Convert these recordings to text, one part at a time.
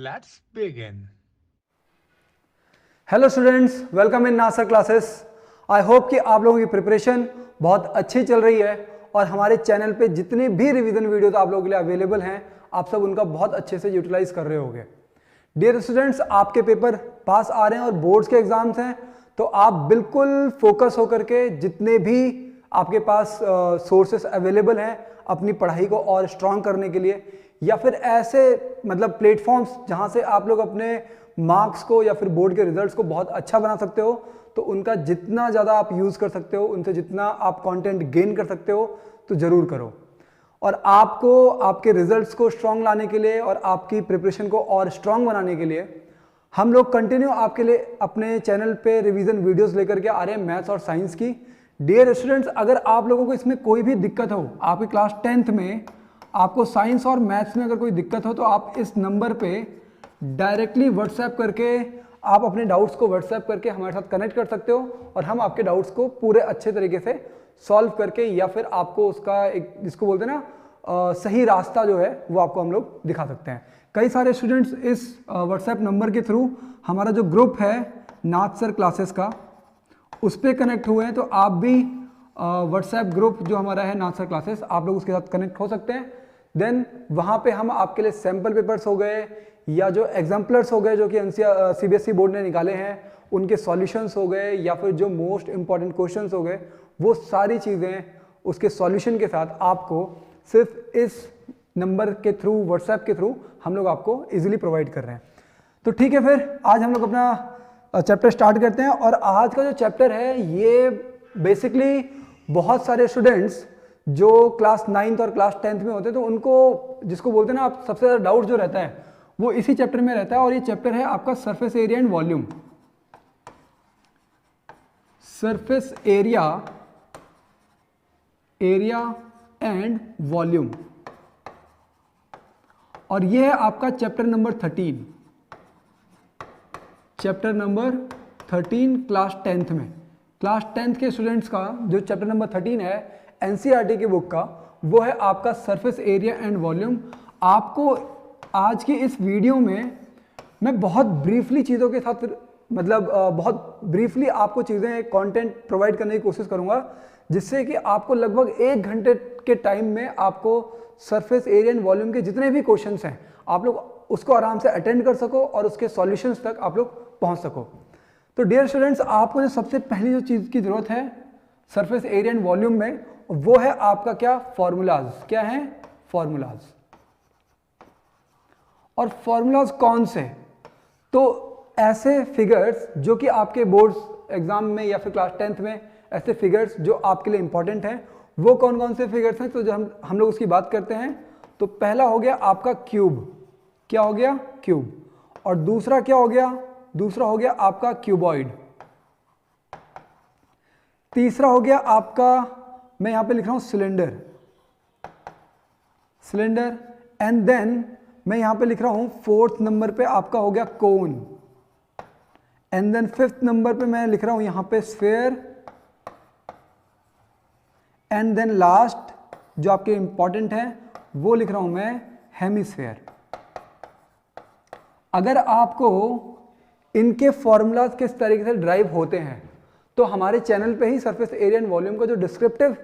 Let's begin. Hello students, welcome in Nasar classes. I hope कि आप लोगों की प्रिपरेशन बहुत अच्छी चल रही है और हमारे चैनल पे जितने भी रिवीजन वीडियोस आप लोगों के लिए अवेलेबल हैं, आप सब उनका बहुत अच्छे से यूटिलाइज कर रहे होंगे। डियर स्टूडेंट्स, आपके पेपर पास आ रहे हैं और बोर्ड्स के एग्जाम्स हैं, तो आप बिल्कुल फोकस होकर के जितने भी आपके पास सोर्सेस अवेलेबल हैं अपनी पढ़ाई को और स्ट्रांग करने के लिए, या फिर ऐसे मतलब प्लेटफॉर्म्स जहां से आप लोग अपने मार्क्स को या फिर बोर्ड के रिजल्ट्स को बहुत अच्छा बना सकते हो, तो उनका जितना ज़्यादा आप यूज़ कर सकते हो, उनसे जितना आप कंटेंट गेन कर सकते हो तो ज़रूर करो। और आपको आपके रिजल्ट्स को स्ट्रांग लाने के लिए और आपकी प्रिपरेशन को और स्ट्रांग बनाने के लिए हम लोग कंटिन्यू आपके लिए अपने चैनल पे रिवीजन वीडियोस लेकर के आ रहे हैं मैथ्स और साइंस की। डियर स्टूडेंट्स, अगर आप लोगों को इसमें कोई भी दिक्कत हो, आपकी क्लास 10th में आपको साइंस और मैथ्स में अगर कोई दिक्कत हो, तो आप इस नंबर पे डायरेक्टली व्हाट्सएप करके आप अपने डाउट्स को व्हाट्सएप करके हमारे साथ कनेक्ट कर सकते हो और हम आपके डाउट्स को पूरे अच्छे तरीके से सॉल्व करके या फिर आपको उसका एक जिसको बोलते हैं ना सही रास्ता जो है वो आपको हम लोग दिखा सकते हैं। कई सारे स्टूडेंट्स इस व्हाट्सएप नंबर के थ्रू हमारा जो ग्रुप है नाथ सर क्लासेस का, उस पर कनेक्ट हुए हैं, तो आप भी व्हाट्सएप ग्रुप जो हमारा है नाथ सर क्लासेस, आप लोग उसके साथ कनेक्ट हो सकते हैं। देन वहाँ पे हम आपके लिए सैम्पल पेपर्स हो गए या जो एग्जाम्पलर्स हो गए जो कि सीबीएसई बोर्ड ने निकाले हैं, उनके सॉल्यूशंस हो गए या फिर जो मोस्ट इंपॉर्टेंट क्वेश्चंस हो गए, वो सारी चीज़ें उसके सॉल्यूशन के साथ आपको सिर्फ इस नंबर के थ्रू, व्हाट्सएप के थ्रू हम लोग आपको इजीली प्रोवाइड कर रहे हैं। तो ठीक है, फिर आज हम लोग अपना चैप्टर स्टार्ट करते हैं। और आज का जो चैप्टर है ये बेसिकली बहुत सारे स्टूडेंट्स जो क्लास 9th और क्लास 10th में होते हैं, तो उनको जिसको बोलते हैं ना आप, सबसे ज़्यादा डाउट जो रहता है वो इसी चैप्टर में रहता है। और ये चैप्टर है आपका surface area and volume. Surface area and volume, और ये है आपका chapter number 13। Chapter number 13 class 10th में, क्लास 10th के स्टूडेंट्स का जो चैप्टर नंबर 13 है एनसीईआरटी की बुक का, वो है आपका सरफेस एरिया एंड वॉल्यूम। आपको आज की इस वीडियो में मैं बहुत ब्रीफली चीज़ों के साथ मतलब बहुत ब्रीफली आपको चीज़ें कंटेंट प्रोवाइड करने की कोशिश करूंगा, जिससे कि आपको लगभग 1 घंटे के टाइम में आपको सरफेस एरिया एंड वॉल्यूम के जितने भी क्वेश्चंस हैं आप लोग उसको आराम से अटेंड कर सको और उसके सॉल्यूशंस तक आप लोग पहुंच सको। तो डियर स्टूडेंट्स, आपको जो सबसे पहली जो चीज़ की ज़रूरत है सरफेस एरिया एंड वॉल्यूम में, वो है आपका क्या, फॉर्मूलाज। क्या है? फॉर्मूलाज। और फॉर्मूलाज कौन से? तो ऐसे फिगर्स जो कि आपके बोर्ड्स एग्जाम में या फिर क्लास 10th में ऐसे फिगर्स जो आपके लिए इंपॉर्टेंट हैं, वो कौन कौन से फिगर्स हैं, तो जो हम लोग उसकी बात करते हैं। तो पहला हो गया आपका क्यूब। क्या हो गया? क्यूब। और दूसरा क्या हो गया? दूसरा हो गया आपका क्यूबॉइड। तीसरा हो गया आपका, मैं यहां पे लिख रहा हूं सिलेंडर। सिलेंडर। एंड देन मैं यहां पे लिख रहा हूं 4th नंबर पे आपका हो गया कोन। एंड देन 5th नंबर पे मैं लिख रहा हूं यहां पे स्फेयर। एंड देन लास्ट जो आपके इंपॉर्टेंट है वो लिख रहा हूं मैं हेमिस्फेयर। अगर आपको इनके फॉर्मूलाज किस तरीके से ड्राइव होते हैं, तो हमारे चैनल पे ही सरफेस एरिया एंड वॉल्यूम का जो डिस्क्रिप्टिव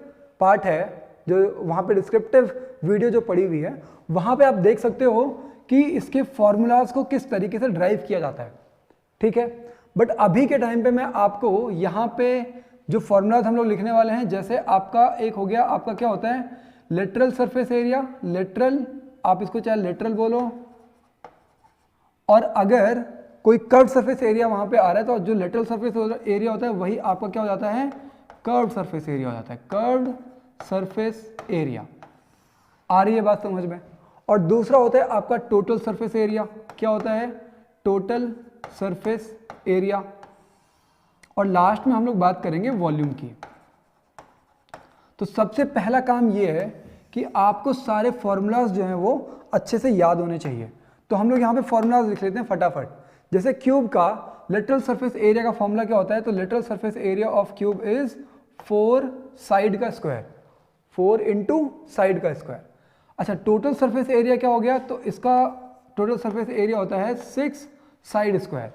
पार्ट है, जो वहाँ पे डिस्क्रिप्टिव वीडियो जो पड़ी हुई है, वहाँ पे आप देख सकते हो कि इसके फॉर्मूलाज को किस तरीके से ड्राइव किया जाता है। ठीक है, बट अभी के टाइम पे मैं आपको यहाँ पे जो फॉर्मूलाज हम लोग लिखने वाले हैं, जैसे आपका एक हो गया, आपका क्या होता है, लेटरल सरफेस एरिया। लेटरल, आप इसको चाहे लेटरल बोलो, और अगर कोई कर्व सरफेस एरिया वहां पे आ रहा है, तो जो लेटरल सरफेस एरिया होता है वही आपका क्या हो जाता है, कर्व सरफेस एरिया हो जाता है। Curve surface area. आ रही है बात समझ में? और दूसरा होता है आपका टोटल सरफेस एरिया। क्या होता है? Total surface area. और लास्ट में हम लोग बात करेंगे वॉल्यूम की। तो सबसे पहला काम ये है कि आपको सारे फॉर्मूलाज जो हैं वो अच्छे से याद होने चाहिए। तो हम लोग यहाँ पे फॉर्मूलाज लिख लेते हैं फटाफट। जैसे क्यूब का लेटरल सरफेस एरिया का फॉर्मूला क्या होता है, तो lateral surface area of cube is 4 side का स्क्वायर, 4 इंटू साइड का स्क्वायर। अच्छा, टोटल सरफेस एरिया क्या हो गया, तो इसका टोटल सरफेस एरिया होता है 6 साइड स्क्वायर,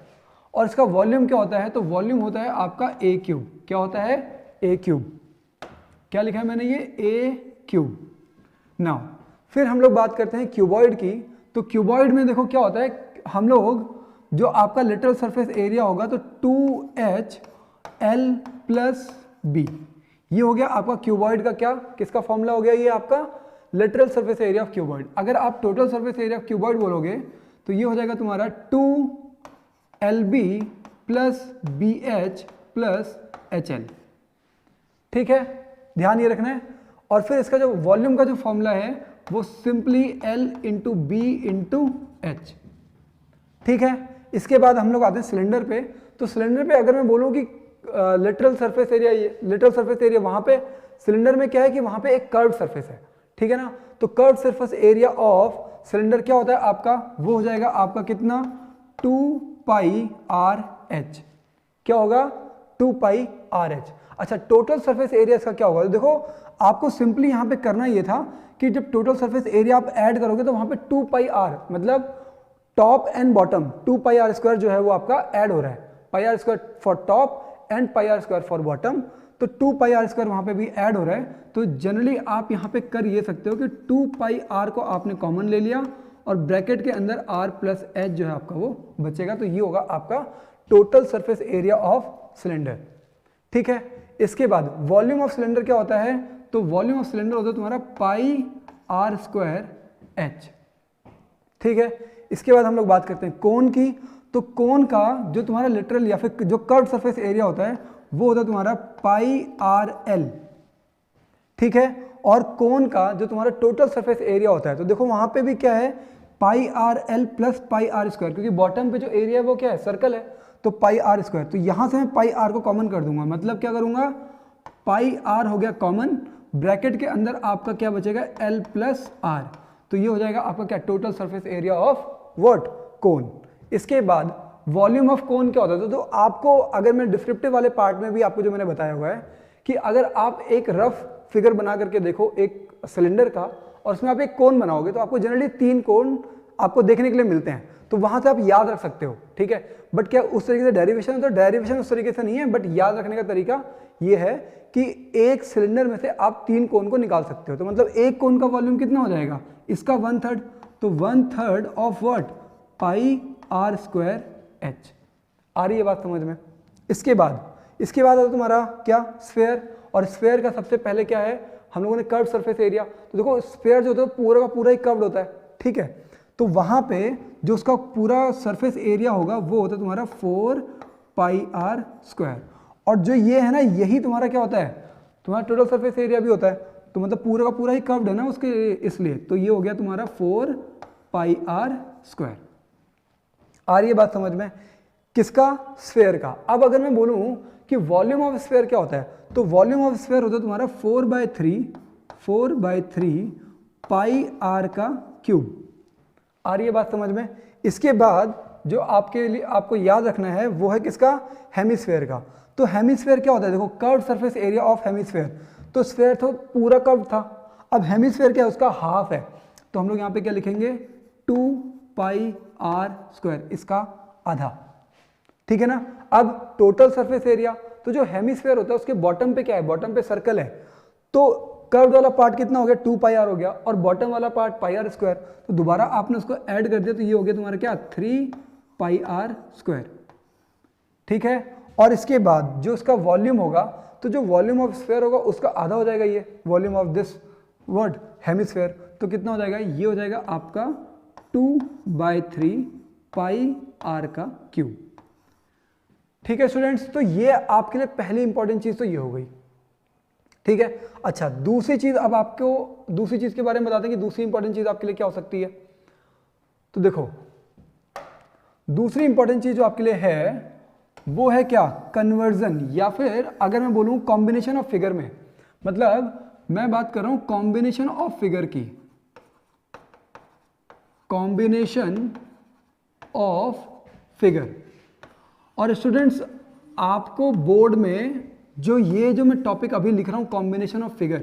और इसका वॉल्यूम क्या होता है, तो वॉल्यूम होता है आपका ए क्यूब। क्या होता है, ए क्यूब। क्या लिखा है मैंने, ये ए क्यूब। नाउ फिर हम लोग बात करते हैं क्यूबॉइड की। तो क्यूबॉइड में देखो क्या होता है, हम लोग जो आपका लिटरल सरफेस एरिया होगा तो 2HL प्लस बी, ये हो गया आपका क्यूबॉइड का क्या, किसका फॉर्मूला हो गया, ये आपका literal surface area of cuboid. अगर आप total surface area of cuboid बोलोगे तो ये हो जाएगा तुम्हारा 2LB plus BH plus HL। ठीक है, ध्यान ये रखना है। और फिर इसका जो वॉल्यूम का जो फॉर्मूला है वो simply L into B into H. ठीक है, इसके बाद हम लोग आते हैं सिलेंडर पे। तो सिलेंडर पे अगर मैं बोलूँ कि लिटरल सरफेस एरिया वहाँ पे सिलेंडर में क्या है कि वहाँ पे एक कर्व सरफेस है, ठीक है ना। तो curve surface area of cylinder क्या होता है आपका, वो हो जाएगा आपका कितना, 2πRh। क्या होगा, 2πRh। अच्छा, टोटल सरफेस एरिया इसका क्या होगा, तो देखो आपको सिंपली यहाँ पे करना ये था कि जब टोटल सरफेस एरिया आप ऐड करोगे तो वहाँ पे 2πr मतलब top and bottom 2πr square जो है वो आपका ऐड हो रहा है, πr square for top and πr square for bottom. तो 2πr स्क्वायर वहाँ पे भी ऐड हो रहा है। तो जनरली आप यहाँ पे कर ये सकते हो कि 2πr को आपने कॉमन ले लिया और ब्रैकेट के अंदर r प्लस एच जो है आपका वो बचेगा। तो ये होगा आपका total surface area of cylinder. ठीक है, इसके बाद वॉल्यूम ऑफ सिलेंडर क्या होता है, तो वॉल्यूम ऑफ सिलेंडर होता है तुम्हारा πr स्क्वायर एच। ठीक है, इसके बाद हम लोग बात करते हैं कोन की। तो कोन का जो तुम्हारा लिटरल या फिर जो कर्व सरफेस एरिया होता है वो होता है तुम्हारा πRL। ठीक है, और कोन का जो तुम्हारा टोटल सरफेस एरिया होता है तो देखो वहां पे भी क्या है, πRL प्लस πr स्क्वायर, क्योंकि बॉटम पे जो एरिया है वो क्या है, सर्कल है, तो πr स्क्वायर। तो यहां से मैं πr को कॉमन कर दूंगा, मतलब क्या करूंगा, πr हो गया कॉमन, ब्रैकेट के अंदर आपका क्या बचेगा, L प्लस r। तो ये हो जाएगा आपका क्या, total surface area of what, cone. इसके बाद वॉल्यूम ऑफ कोन क्या होता है, तो आपको अगर मैं डिस्क्रिप्टिव वाले पार्ट में भी आपको जो मैंने बताया हुआ है कि अगर आप एक रफ फिगर बना करके देखो एक सिलेंडर का और उसमें आप एक कोन बनाओगे तो आपको जनरली 3 कोन आपको देखने के लिए मिलते हैं, तो वहां से आप याद रख सकते हो। ठीक है, बट क्या उस तरीके से डेरिवेशन है, तो डेरिवेशन उस तरीके से नहीं है, बट याद रखने का तरीका ये है कि एक सिलेंडर में से आप 3 कोन को निकाल सकते हो। तो मतलब एक कोन का वॉल्यूम कितना हो जाएगा, इसका 1/3, तो 1/3 of what, πr square H. आ रही है बात समझ में। इसके बाद है तुम्हारा क्या, स्फेयर। और स्फेयर का सबसे पहले क्या है, हम लोगों ने कर्व सरफेस एरिया। तो देखो स्फेयर जो होता है पूरा का पूरा ही कर्व्ड होता है। ठीक है, तो वहां पे जो उसका पूरा सरफेस एरिया होगा वो होता है तुम्हारा 4πr स्क्वायर। और जो ये है ना, यही तुम्हारा क्या होता है, तुम्हारा टोटल सरफेस एरिया भी होता है। तो मतलब पूरा का पूरा ही कर्व्ड है ना उसके, इसलिए तो ये हो गया तुम्हारा 4πr स्क्वायर। आ रही है बात समझ में, किसका, स्फेयर का। अब अगर मैं बोलूं कि वॉल्यूम ऑफ स्फेयर क्या होता है, तो वॉल्यूम ऑफ स्फेयर होता है तुम्हारा 4/3 πr का क्यूब। आ रही है बात समझ में। इसके बाद जो आपके लिए आपको याद रखना है वो है किसका, हेमिस्फेयर का। तो हेमिस्फेयर क्या होता है, देखो curve surface area of hemisphere. तो स्फेयर तो पूरा कर्व था, अब हेमिस्फेयर क्या है, उसका हाफ है। तो हम लोग यहाँ पे क्या लिखेंगे, 2πr स्क्वायर, इसका आधा। ठीक है ना। अब टोटल सरफेस एरिया, तो जो हेमिस्फेयर होता है उसके बॉटम पे क्या है, बॉटम पे सर्कल है, तो कर्व वाला पार्ट कितना हो गया, 2πr हो गया, और बॉटम वाला पार्ट πr स्क्वायर। तो दोबारा आपने उसको ऐड कर दिया तो ये हो गया तुम्हारा क्या, 3πr स्क्वायर। ठीक है, और इसके बाद जो उसका वॉल्यूम होगा, तो जो वॉल्यूम ऑफ स्फेयर होगा उसका आधा हो जाएगा ये volume of this word hemisphere. तो कितना हो जाएगा, ये हो जाएगा आपका 2/3 πr का क्यूब। ठीक है स्टूडेंट्स, तो ये आपके लिए पहली इंपॉर्टेंट चीज तो ये हो गई। ठीक है, अच्छा दूसरी चीज, अब आपको दूसरी चीज के बारे में बताते हैं कि दूसरी इंपॉर्टेंट चीज आपके लिए क्या हो सकती है। तो देखो दूसरी इंपॉर्टेंट चीज जो आपके लिए है वो है क्या, कन्वर्जन, या फिर अगर मैं बोलूं कॉम्बिनेशन ऑफ फिगर में, मतलब मैं बात कर रहा हूं कॉम्बिनेशन ऑफ फिगर की, कॉम्बिनेशन ऑफ फिगर। और स्टूडेंट्स आपको बोर्ड में जो मैं टॉपिक अभी लिख रहा हूं कॉम्बिनेशन ऑफ फिगर,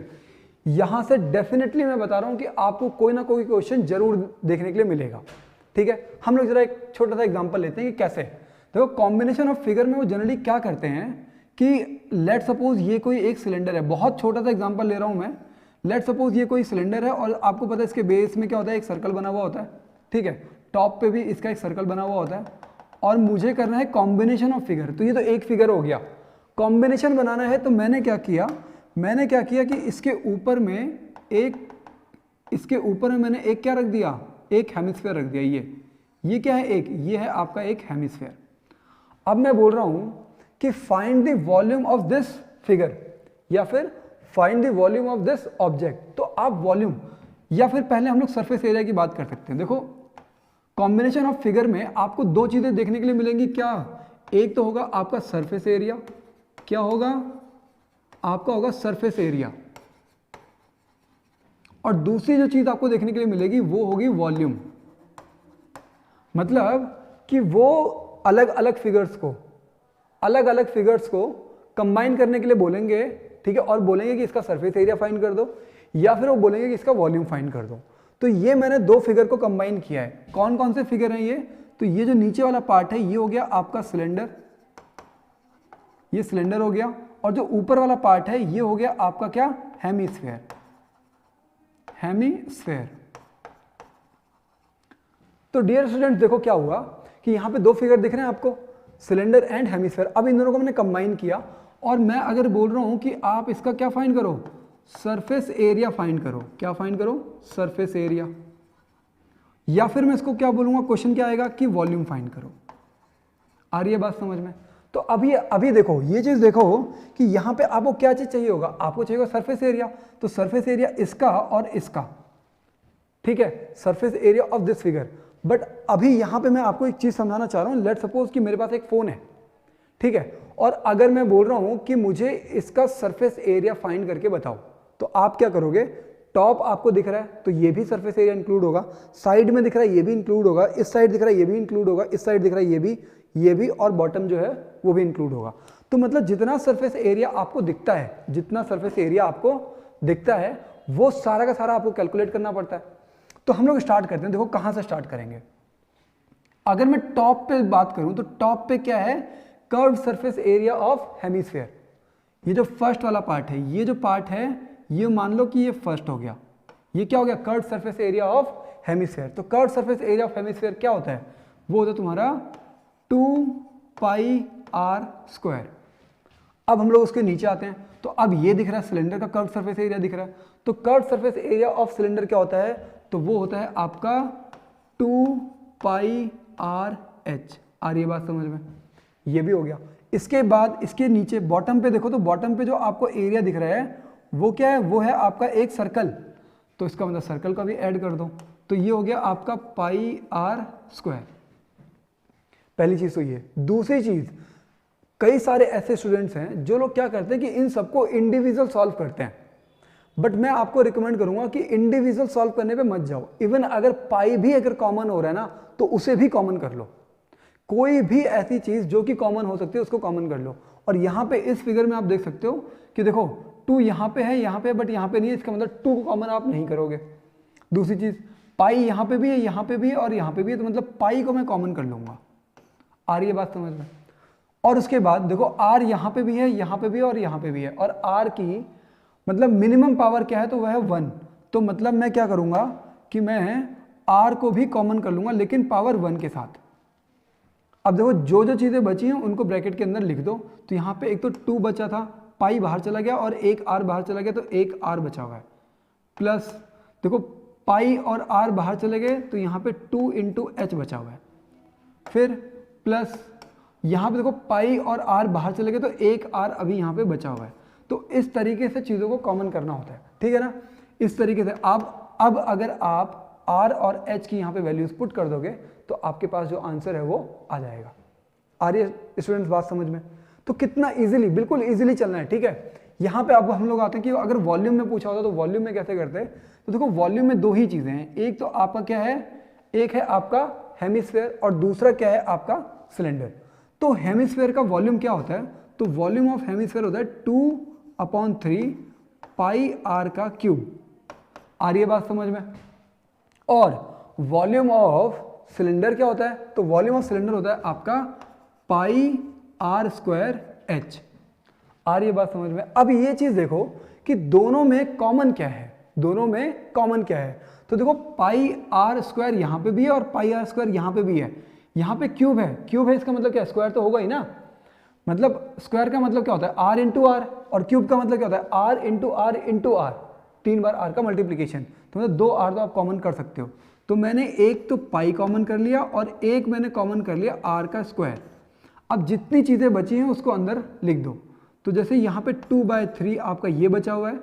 यहां से डेफिनेटली मैं बता रहा हूं कि आपको कोई ना कोई क्वेश्चन जरूर देखने के लिए मिलेगा। ठीक है, हम लोग जरा एक छोटा सा एग्जांपल लेते हैं कि कैसे। देखो कॉम्बिनेशन ऑफ फिगर में वो जनरली क्या करते हैं कि लेट सपोज ये कोई एक सिलेंडर है, बहुत छोटा सा एग्जांपल ले रहा हूं मैं। लेट सपोज ये कोई सिलेंडर है और आपको पता है इसके बेस में क्या होता है, एक सर्कल बना हुआ होता है, ठीक है, टॉप पे भी इसका एक सर्कल बना हुआ होता है, और मुझे करना है कॉम्बिनेशन ऑफ फिगर। तो ये तो एक फिगर हो गया, कॉम्बिनेशन बनाना है तो मैंने क्या किया कि इसके ऊपर में मैंने एक क्या रख दिया, एक हेमिस्फीयर रख दिया। ये क्या है, ये है आपका एक हेमिस्फीयर। अब मैं बोल रहा हूं कि find the volume of this figure या फिर find the volume of this object. तो आप वॉल्यूम या फिर पहले हम लोग सरफेस एरिया की बात कर सकते हैं। देखो कॉम्बिनेशन ऑफ फिगर में आपको दो चीजें देखने के लिए मिलेंगी, क्या, एक तो होगा आपका सरफेस एरिया, क्या होगा आपका होगा सरफेस एरिया, और दूसरी जो चीज आपको देखने के लिए मिलेगी वो होगी वॉल्यूम। मतलब कि वो अलग अलग फिगर्स को कंबाइन करने के लिए बोलेंगे, ठीक है, और बोलेंगे कि इसका सरफेस एरिया फाइंड कर दो, या फिर वो बोलेंगे कि इसका वॉल्यूम फाइंड कर दो। तो ये मैंने दो फिगर को कंबाइन किया है। कौन कौन से फिगर हैं ये, तो ये जो नीचे वाला पार्ट है ये हो गया आपका सिलेंडर, ये सिलेंडर हो गया, और जो ऊपर वाला पार्ट है ये हो गया आपका क्या, हेमिस्फीयर। तो डियर स्टूडेंट देखो क्या हुआ कि यहां पे दो फिगर दिख रहे हैं आपको, सिलेंडर एंड हेमिस्फीयर। अब इन दोनों को मैंने कंबाइन किया, और मैं अगर बोल रहा हूं कि आप इसका क्या फाइंड करो, सरफेस एरिया फाइंड करो। क्या फाइंड करो, सरफेस एरिया, या फिर मैं इसको क्या बोलूंगा, क्वेश्चन क्या आएगा कि वॉल्यूम फाइंड करो। आ रही है बात समझ में। तो अभी देखो ये चीज देखो कि यहां पे आपको क्या चीज चाहिए होगा, आपको चाहिए होगा सरफेस एरिया। तो सरफेस एरिया इसका और इसका, ठीक है, surface area of this figure. But अभी यहां पे मैं आपको एक चीज समझाना चाह रहा हूं। लेट सपोज कि मेरे पास एक फोन है, ठीक है, और अगर मैं बोल रहा हूं कि मुझे इसका सरफेस एरिया फाइंड करके बताओ, तो आप क्या करोगे, टॉप आपको दिख रहा है तो ये भी सरफेस एरिया इंक्लूड होगा, साइड में दिख रहा है ये भी इंक्लूड होगा, इस साइड दिख रहा है ये भी इंक्लूड होगा, इस साइड दिख रहा है ये भी, और बॉटम जो है वो भी इंक्लूड होगा। तो मतलब जितना सरफेस एरिया आपको दिखता है, वो सारा का सारा आपको कैलकुलेट करना पड़ता है। तो हम लोग स्टार्ट करते हैं। देखो कहां से स्टार्ट करेंगे। अगर मैं टॉप पे बात करूं तो टॉप पे क्या है, curve surface area of hemisphere. ये जो फर्स्ट वाला पार्ट है, ये जो पार्ट है, ये मान लो कि ये फर्स्ट हो गया, ये क्या हो गया, curve surface area of hemisphere. तो curve surface area of hemisphere क्या होता है, वो होता है तुम्हारा 2πr²। अब हम लोग उसके नीचे आते हैं, तो अब ये दिख रहा है सिलेंडर का कर्व सरफेस एरिया दिख रहा है। तो curve surface area of cylinder क्या होता है, तो वो होता है आपका 2πrh। आ रही है बात समझ में, ये भी हो गया। इसके बाद इसके नीचे बॉटम पे देखो, तो बॉटम पे जो आपको एरिया दिख रहा है वो क्या है, वो है आपका एक सर्कल। तो इसका मतलब सर्कल का भी ऐड कर दो, तो ये हो गया आपका πr²। पहली चीज तो ये। दूसरी चीज, कई सारे ऐसे स्टूडेंट्स हैं जो लोग क्या करते हैं कि इन सबको इंडिविजुअल सॉल्व करते हैं, बट मैं आपको रिकमेंड करूंगा कि इंडिविजुअल सॉल्व करने पे मत जाओ। इवन अगर पाई भी अगर कॉमन हो रहा है ना, तो उसे भी कॉमन कर लो। कोई भी ऐसी चीज जो कि कॉमन हो सकती है उसको कॉमन कर लो। और यहां पे इस फिगर में आप देख सकते हो कि देखो 2 यहां पे है, यहां पे, बट यहां पे नहीं है, इसका मतलब 2 को कॉमन आप नहीं करोगे। दूसरी चीज, पाई यहां पे भी है, यहां पे भी है, और यहां पे भी है, तो मतलब पाई को मैं कॉमन कर लूंगा। आ रही है बात समझ में। और उसके बाद देखो आर यहां पे भी है, यहां पे भी है, और यहां पे भी है, और आर की मतलब मिनिमम पावर क्या है, तो वह है 1। तो मतलब मैं क्या करूंगा कि मैं आर को भी कॉमन कर लूंगा, लेकिन पावर 1 के साथ। अब देखो जो जो चीजें बची हैं उनको ब्रैकेट के अंदर लिख दो। तो यहां पे एक तो 2 बचा था, पाई बाहर चला गया, और एक आर बाहर चला गया, तो एक आर बचा हुआ है, प्लस देखो पाई और आर बाहर चले गए, तो यहां पे 2 × h बचा हुआ है, फिर प्लस यहां पे देखो पाई और आर बाहर चले गए, तो एक आर अभी यहां पे बचा हुआ है। तो इस तरीके से चीजों को कॉमन करना होता है, ठीक है ना। इस तरीके से आप अब अगर आप आर और एच की यहां पे वैल्यूज पुट कर दोगे तो आपके पास जो आंसर है वो आ जाएगा। आ रही है स्टूडेंट्स बात समझ में। तो कितना इजीली, बिल्कुल इजीली चलना है, ठीक है। यहां पे अब हम लोग आते हैं कि अगर वॉल्यूम में पूछा होता तो वॉल्यूम में कैसे करते हैं। तो देखो वॉल्यूम में दो ही चीजें हैं, एक तो आपका क्या है, एक है आपका हेमिस्फीयर, और दूसरा क्या है आपका सिलेंडर। तो हेमिस्फीयर का वॉल्यूम क्या होता है, तो वॉल्यूम ऑफ हेमिस्फीयर होता है 2/3 πr क्यूब। आ रही है बात समझ में। और वॉल्यूम ऑफ सिलेंडर क्या होता है, तो वॉल्यूम ऑफ सिलेंडर होता है आपका पाई आर स्क्वायर एच। आ रही है बात समझ में? अब ये चीज देखो कि दोनों में कॉमन क्या है, दोनों में कॉमन क्या है। तो देखो पाई आर स्क्वायर यहां पे भी है और पाई आर स्क्वायर यहां पे भी है। यहां पे क्यूब है, क्यूब है इसका मतलब क्या, स्क्वायर तो होगा ही ना। मतलब स्क्वायर का मतलब क्या होता है, आर इंटू आर, और क्यूब का मतलब क्या होता है, R into R into R, 3 बार आर का मल्टीप्लीकेशन। तो मतलब 2 आर तो आप कॉमन कर सकते हो। तो मैंने एक तो पाई कॉमन कर लिया और एक मैंने कॉमन कर लिया आर का स्क्वायर। अब जितनी चीजें बची हैं उसको अंदर लिख दो। तो जैसे यहाँ पे 2/3 आपका ये बचा हुआ है,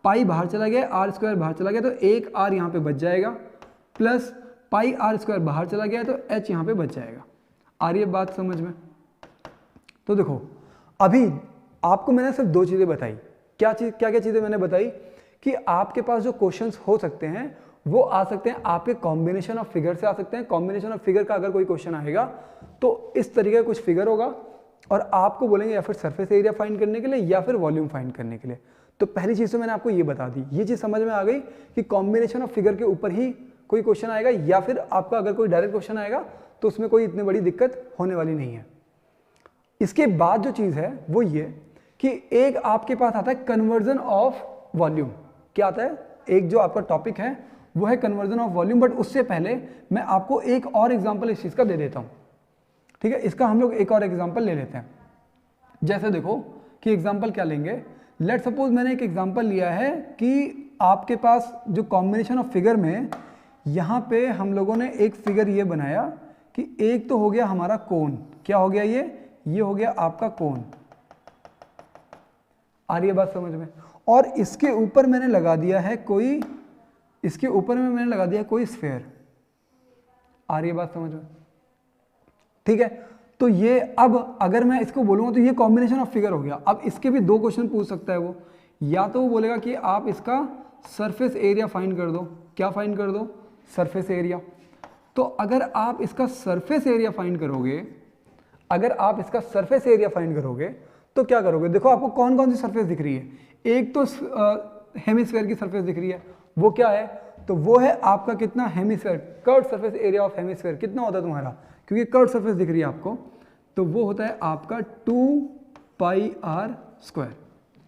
पाई बाहर चला गया, आर स्क्वायर बाहर चला गया, तो एक आर यहाँ पे बच जाएगा, प्लस पाई आर स्क्वायर बाहर चला गया तो एच यहाँ पे बच जाएगा। आ रही है बात समझ में? तो देखो अभी आपको मैंने सिर्फ 2 चीजें बताई। क्या क्या चीजें मैंने बताई कि आपके पास जो क्वेश्चंस हो सकते हैं वो आ सकते हैं आपके कॉम्बिनेशन ऑफ फिगर से आ सकते हैं। कॉम्बिनेशन ऑफ फिगर का अगर कोई क्वेश्चन आएगा तो इस तरीके का कुछ फिगर होगा और आपको बोलेंगे या फिर सरफेस एरिया फाइंड करने के लिए या फिर वॉल्यूम फाइंड करने के लिए। तो पहली चीज तो मैंने आपको ये बता दी, ये चीज समझ में आ गई कि कॉम्बिनेशन ऑफ फिगर के ऊपर ही कोई क्वेश्चन आएगा या फिर आपका अगर कोई डायरेक्ट क्वेश्चन आएगा तो उसमें कोई इतनी बड़ी दिक्कत होने वाली नहीं है। इसके बाद जो चीज है वो ये कि एक आपके पास आता है कन्वर्जन ऑफ वॉल्यूम। क्या आता है, एक जो आपका टॉपिक है वो है कन्वर्जन ऑफ वॉल्यूम। बट उससे पहले मैं आपको एक और एग्जांपल इस चीज का दे देता हूं, ठीक है। इसका हम लोग एक और एग्जांपल ले लेते हैं। जैसे देखो कि एग्जांपल क्या लेंगे, लेट सपोज मैंने एक एग्जांपल लिया है कि आपके पास जो कॉम्बिनेशन ऑफ फिगर में यहां पे हम लोगों ने एक फिगर ये बनाया कि एक तो हो गया हमारा कोन, क्या हो गया ये हो गया आपका कोन। आ रही है बात समझ में? और इसके ऊपर मैंने लगा दिया है कोई, इसके ऊपर में मैंने लगा दिया कोई स्फेयर। आ रही है बात समझ में? ठीक है। तो ये अब अगर मैं इसको बोलूंगा तो ये कॉम्बिनेशन ऑफ फिगर हो गया। अब इसके भी 2 क्वेश्चन पूछ सकता है वो, या तो वो बोलेगा कि आप इसका सरफेस एरिया फाइंड कर दो। क्या फाइंड कर दो, सरफेस एरिया। तो अगर आप इसका सरफेस एरिया फाइंड करोगे, अगर आप इसका सरफेस एरिया फाइंड करोगे तो क्या करोगे, देखो आपको कौन कौन सी सरफेस दिख रही है। एक तो हेमिस्फेयर की सरफेस दिख रही है, वो क्या है, तो वो है आपका कितना, hemisphere, curve surface area of hemisphere कितना होता है तुम्हारा, क्योंकि कर्व सरफेस दिख रही है आपको, तो वो होता है आपका 2πr²।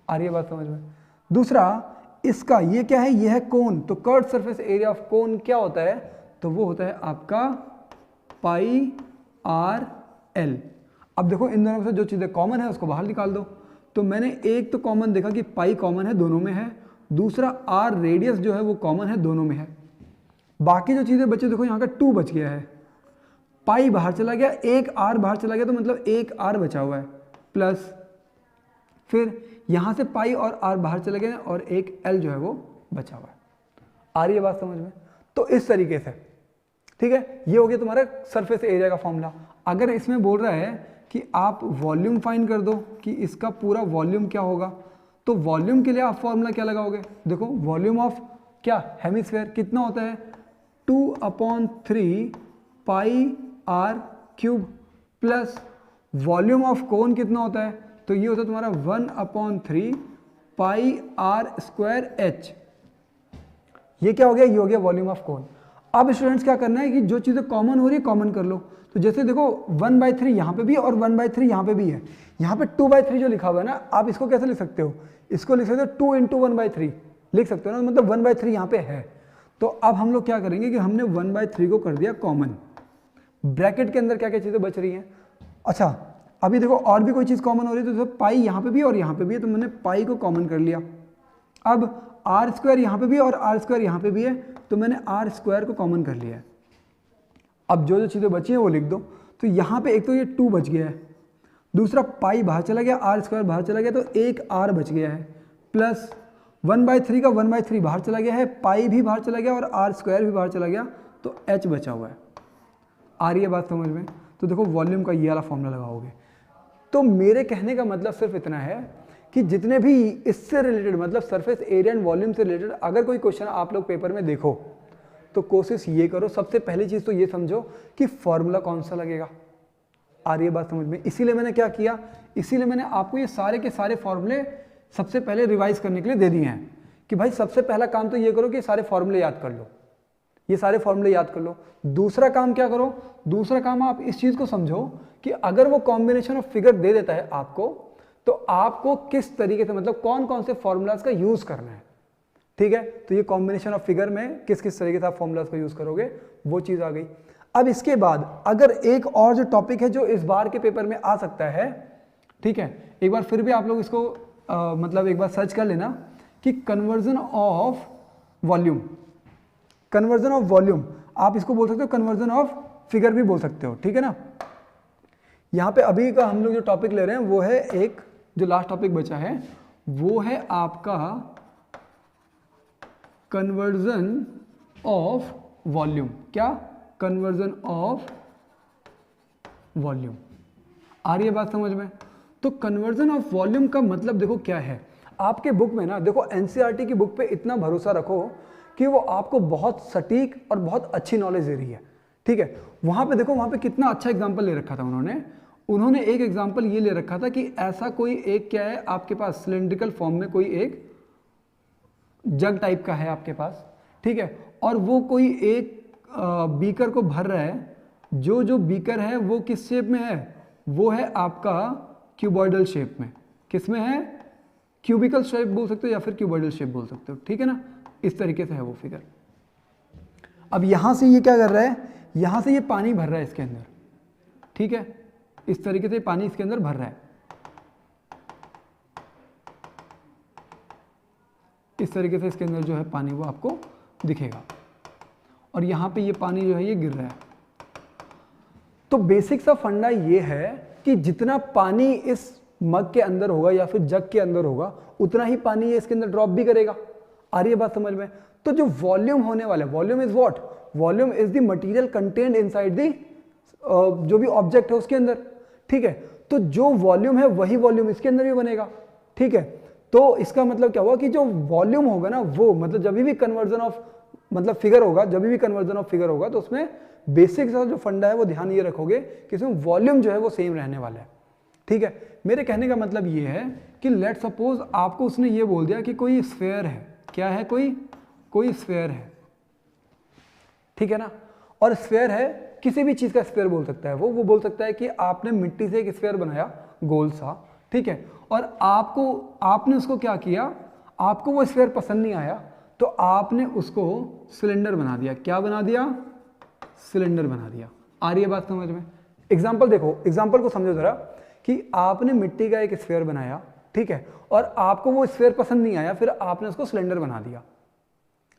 आ रही है बात समझ में? दूसरा इसका ये क्या है, ये है कोन, तो curve surface area of cone क्या होता है, तो वो होता है आपका πrl। अब देखो इन दोनों में से जो चीजें कॉमन है उसको बाहर निकाल दो। तो मैंने एक तो कॉमन देखा कि पाई कॉमन है, दोनों में है। दूसरा आर रेडियस जो है वो कॉमन है, दोनों में है। बाकी जो चीजें बची देखो यहाँ का 2 बच गया है, पाई बाहर चला गया, एक आर बाहर चला गया, तो मतलब एक आर बचा हुआ है, प्लस फिर यहां से पाई और आर बाहर चले गए और एक एल जो है वो बचा हुआ है। आ रही है बात समझ में? तो इस तरीके से, ठीक है, ये हो गया तुम्हारा सरफेस एरिया का फॉर्मूला। अगर इसमें बोल रहा है कि आप वॉल्यूम फाइंड कर दो कि इसका पूरा वॉल्यूम क्या होगा, तो वॉल्यूम के लिए आप फॉर्मूला क्या लगाओगे, देखो वॉल्यूम ऑफ क्या, हेमिस्फेयर कितना होता है, 2/3 pi R cube, plus volume of cone कितना होता है, तो ये होता है तुम्हारा 1/3 पाई आर स्क्वायर एच। ये क्या हो गया, ये हो गया वॉल्यूम ऑफ कोन। अब स्टूडेंट्स क्या करना है कि जो चीजें कॉमन हो रही है कॉमन कर लो। तो जैसे देखो 1/3 यहाँ पे भी और 1/3 यहाँ पे भी है। यहाँ पे 2/3 जो लिखा हुआ है ना, आप इसको कैसे लिख सकते हो, इसको लिख सकते हो 2 × 1/3 लिख सकते हो ना, मतलब 1/3 यहाँ पे है। तो अब हम लोग क्या करेंगे कि हमने 1/3 को कर दिया कॉमन। ब्रैकेट के अंदर क्या क्या चीजें बच रही हैं, अच्छा अभी देखो और भी कोई चीज कॉमन हो रही है, तो पाई यहाँ पे भी और यहाँ पे भी है, तो मैंने पाई को कॉमन कर लिया। अब आर स्क्वायर यहाँ पे भी और आर स्क्वायर यहाँ पे भी है, तो मैंने आर स्क्वायर को कॉमन कर लिया है। अब जो जो चीजें बची हैं वो लिख दो। तो यहाँ पे एक तो ये 2 बच गया है, दूसरा पाई बाहर चला गया, आर स्क्वायर बाहर चला गया, तो एक आर बच गया है, प्लस 1/3 का 1/3 बाहर चला गया है, पाई भी बाहर चला गया और आर स्क्वायर भी बाहर चला गया, तो एच बचा हुआ है। आ रही है बात समझ में? तो देखो वॉल्यूम का ये वाला फॉर्मूला लगाओगे। तो मेरे कहने का मतलब सिर्फ इतना है कि जितने भी इससे रिलेटेड, मतलब सरफेस एरिया एंड वॉल्यूम से रिलेटेड अगर कोई क्वेश्चन आप लोग पेपर में देखो तो कोशिश ये करो, सबसे पहली चीज तो ये समझो कि फॉर्मूला कौन सा लगेगा। आ रही है बात समझ में? इसीलिए मैंने क्या किया, इसीलिए मैंने आपको ये सारे के सारे फॉर्मूले सबसे पहले रिवाइज करने के लिए दे दिए हैं कि भाई सबसे पहला काम तो ये करो कि सारे फॉर्मूले याद कर लो। ये सारे फॉर्मूले याद कर लो। दूसरा काम क्या करो, दूसरा काम आप इस चीज को समझो कि अगर वो कॉम्बिनेशन ऑफ फिगर दे देता है आपको, तो आपको किस तरीके से, मतलब कौन कौन से फॉर्मूलाज का यूज करना है। ठीक है, तो ये कॉम्बिनेशन ऑफ फिगर में किस किस तरीके से आप फॉर्मूलाज का यूज करोगे, वो चीज आ गई। अब इसके बाद अगर एक और जो टॉपिक है जो इस बार के पेपर में आ सकता है, ठीक है, एक बार फिर भी आप लोग इसको मतलब एक बार सर्च कर लेना कि conversion of volume. Conversion of volume आप इसको बोल सकते हो, कन्वर्जन ऑफ फिगर भी बोल सकते हो, ठीक है ना। यहां पे अभी का हम लोग जो टॉपिक ले रहे हैं वो है एक, जो लास्ट टॉपिक बचा है वो है आपका कन्वर्जन ऑफ वॉल्यूम। क्या? Conversion of volume. आ रही है बात समझ में? तो कन्वर्जन ऑफ वॉल्यूम का मतलब देखो क्या है। आपके बुक में ना देखो, एनसीईआरटी की बुक पे इतना भरोसा रखो कि वो आपको बहुत सटीक और बहुत अच्छी नॉलेज दे रही है, ठीक है। वहां पे देखो, वहां पे कितना अच्छा एग्जांपल ले रखा था उन्होंने एक एग्जांपल ये ले रखा था कि ऐसा कोई एक क्या है आपके पास, सिलेंड्रिकल फॉर्म में कोई एक जग टाइप का है आपके पास, ठीक है, और वो कोई एक बीकर को भर रहा है। जो बीकर है वो किस शेप में है, वो है आपका क्यूबॉइडल शेप में। किस में है? क्यूबिकल शेप बोल सकते हो या फिर क्यूबॉइडल शेप बोल सकते हो, ठीक है ना। इस तरीके से है वो फिगर। अब यहां से ये क्या कर रहा है, यहां से ये पानी भर रहा है इसके अंदर, ठीक है, इस तरीके से पानी इसके अंदर भर रहा है, इस तरीके से इसके अंदर जो है पानी वो आपको दिखेगा, और यहां पे ये पानी जो है ये गिर रहा है। तो बेसिक सा फंडा ये है कि जितना पानी इस मग के अंदर होगा या फिर जग के अंदर होगा, उतना ही पानी ये इसके अंदर ड्रॉप भी करेगा। आ रही है बात समझ में? तो जो वॉल्यूम होने वाला है, volume is what? Volume is the material contained inside the जो भी ऑब्जेक्ट है उसके अंदर, ठीक है। तो जो वॉल्यूम है वही वॉल्यूम इसके अंदर भी बनेगा, ठीक है। तो इसका मतलब क्या हुआ कि जो वॉल्यूम होगा ना, वो मतलब जब भी कन्वर्जन ऑफ मतलब फिगर होगा, जब भी कन्वर्जन ऑफ फिगर होगा, तो उसमें बेसिक सा जो फंडा है वो ध्यान ये रखोगे कि इसमें वॉल्यूम जो है वो सेम रहने वाला है, ठीक है। मेरे कहने का मतलब ये है कि लेट सपोज आपको उसने ये बोल दिया कि कोई स्फीयर है। क्या है? कोई स्फीयर है, ठीक है ना। और स्फीयर है, किसी भी चीज का स्फीयर बोल सकता है वो बोल सकता है कि आपने मिट्टी से एक स्फीयर बनाया गोल सा, ठीक है, और आपने उसको क्या किया, आपको वो स्फीयर पसंद नहीं आया, तो आपने उसको सिलेंडर बना दिया। क्या बना दिया? सिलेंडर बना दिया। आ रही है बात समझ में? एग्जाम्पल देखो, एग्जाम्पल को समझो जरा कि आपने मिट्टी का एक स्फीयर बनाया, ठीक है, और आपको वो स्फीयर पसंद नहीं आया, फिर आपने उसको सिलेंडर बना दिया,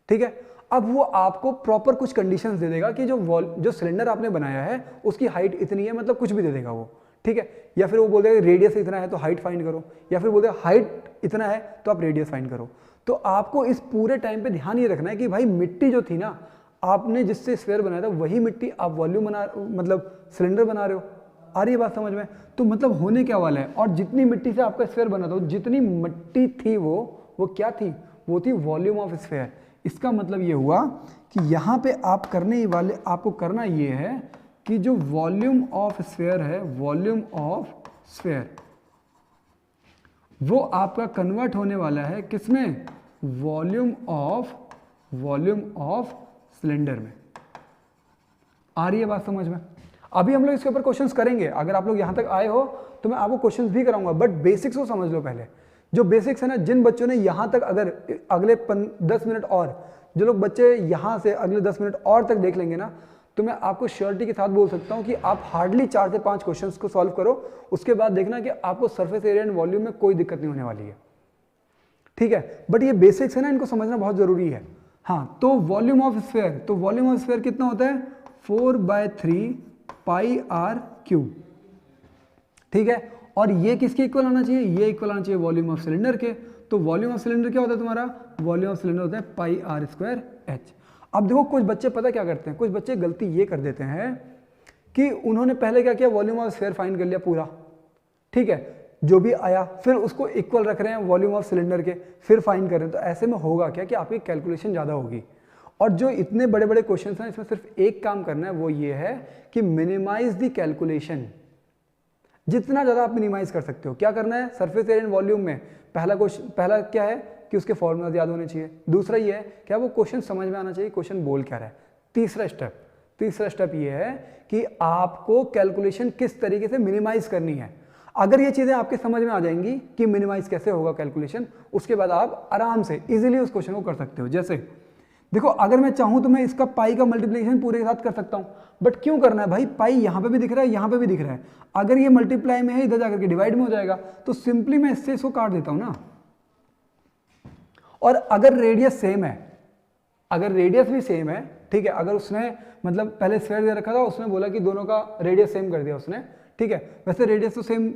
ठीक है। अब वो आपको प्रॉपर कुछ कंडीशंस दे देगा कि जो सिलेंडर आपने बनाया है उसकी हाइट इतनी है, मतलब कुछ भी दे देगा वो, ठीक है। या फिर वो बोल देगा रेडियस इतना है तो हाइट फाइंड करो, या फिर बोल देगा हाइट इतना है तो आप रेडियस फाइंड करो। तो आपको इस पूरे टाइम पे ध्यान ये रखना है कि भाई मिट्टी जो थी ना, आपने जिससे स्फीयर बनाया था वही मिट्टी आप वॉल्यूम मतलब सिलेंडर बना रहे हो। आ रही है बात समझ में? तो मतलब होने क्या वाला है, और जितनी मिट्टी से आपका स्फीयर बना था, जितनी मिट्टी थी वो क्या थी? वो थी वॉल्यूम ऑफ स्फीयर। इसका मतलब ये हुआ कि यहाँ पे आपको करना ये है कि जो वॉल्यूम ऑफ स्फीयर है, वॉल्यूम ऑफ स्फीयर, वो आपका कन्वर्ट होने वाला है किसमें? वॉल्यूम ऑफ सिलेंडर में। आ रही है बात समझ में? अभी हम लोग इसके ऊपर क्वेश्चंस करेंगे। अगर आप लोग यहां तक आए हो तो मैं आपको क्वेश्चंस भी कराऊंगा, बट बेसिक्स को समझ लो पहले। जो बेसिक्स है ना, जिन बच्चों ने यहां तक अगर अगले 10 मिनट और, जो लोग बच्चे यहां से अगले 10 मिनट और तक देख लेंगे ना, तो मैं आपको श्योरिटी के साथ बोल सकता हूं कि आप हार्डली 4 से 5 क्वेश्चंस को सॉल्व करो, उसके बाद देखना कि आपको सरफेस एरिया एंड वॉल्यूम में कोई दिक्कत नहीं होने वाली है, ठीक है। बट ये बेसिक्स है ना, इनको समझना बहुत जरूरी है। हाँ, तो वॉल्यूम ऑफ स्फीयर, तो वॉल्यूम ऑफ स्फीयर कितना होता है? 4/3 पाई आर क्यूब, ठीक है। और ये किसके इक्वल आना चाहिए? ये इक्वल आना चाहिए वॉल्यूम ऑफ सिलेंडर के। तो वॉल्यूम ऑफ सिलेंडर क्या होता है तुम्हारा? वॉल्यूम ऑफ सिलेंडर होता है पाई आर स्क्वायर एच। अब देखो कुछ बच्चे पता क्या करते हैं, कुछ बच्चे गलती ये कर देते हैं कि उन्होंने पहले क्या किया, वॉल्यूम ऑफ स्फीयर फाइंड कर लिया पूरा, ठीक है, जो भी आया, फिर उसको इक्वल रख रहे हैं वॉल्यूम ऑफ सिलेंडर के, फिर फाइंड कर रहे हैं। तो ऐसे में होगा क्या कि आपकी कैलकुलेशन ज़्यादा होगी। और जो इतने बड़े बड़े क्वेश्चन हैं, इसमें सिर्फ एक काम करना है, वो ये है कि मिनिमाइज द कैलकुलेशन। जितना ज़्यादा आप मिनिमाइज कर सकते हो। क्या करना है? सरफेस एरिया एंड वॉल्यूम में पहला क्या है कि उसके फॉर्मूलाज याद होने चाहिए। दूसरा ये है क्या वो क्वेश्चन समझ में आना चाहिए, क्वेश्चन बोल क्या रहा है। तीसरा स्टेप ये है कि आपको कैलकुलेशन किस तरीके से मिनिमाइज करनी है। अगर ये चीजें आपके समझ में आ जाएंगी कि मिनिमाइज कैसे होगा कैलकुलेशन, उसके बाद आप आराम से इजीली उस क्वेश्चन को कर सकते हो। जैसे देखो, अगर मैं चाहूं तो मैं इसका पाई का मल्टीप्लिकेशन पूरे के साथ कर सकता हूं, बट क्यों करना है भाई, पाई यहां पे भी दिख रहा है, यहां पे भी दिख रहा है, अगर ये मल्टीप्लाई में है इधर जाकर के डिवाइड में हो जाएगा, तो सिंपली मैं इससे इसको काट देता हूं ना। और अगर रेडियस सेम है, अगर रेडियस भी सेम है, ठीक है, अगर उसने मतलब पहले स्फीयर दे रखा था, उसने बोला कि दोनों का रेडियस सेम कर दिया उसने, ठीक है, वैसे रेडियस तो सेम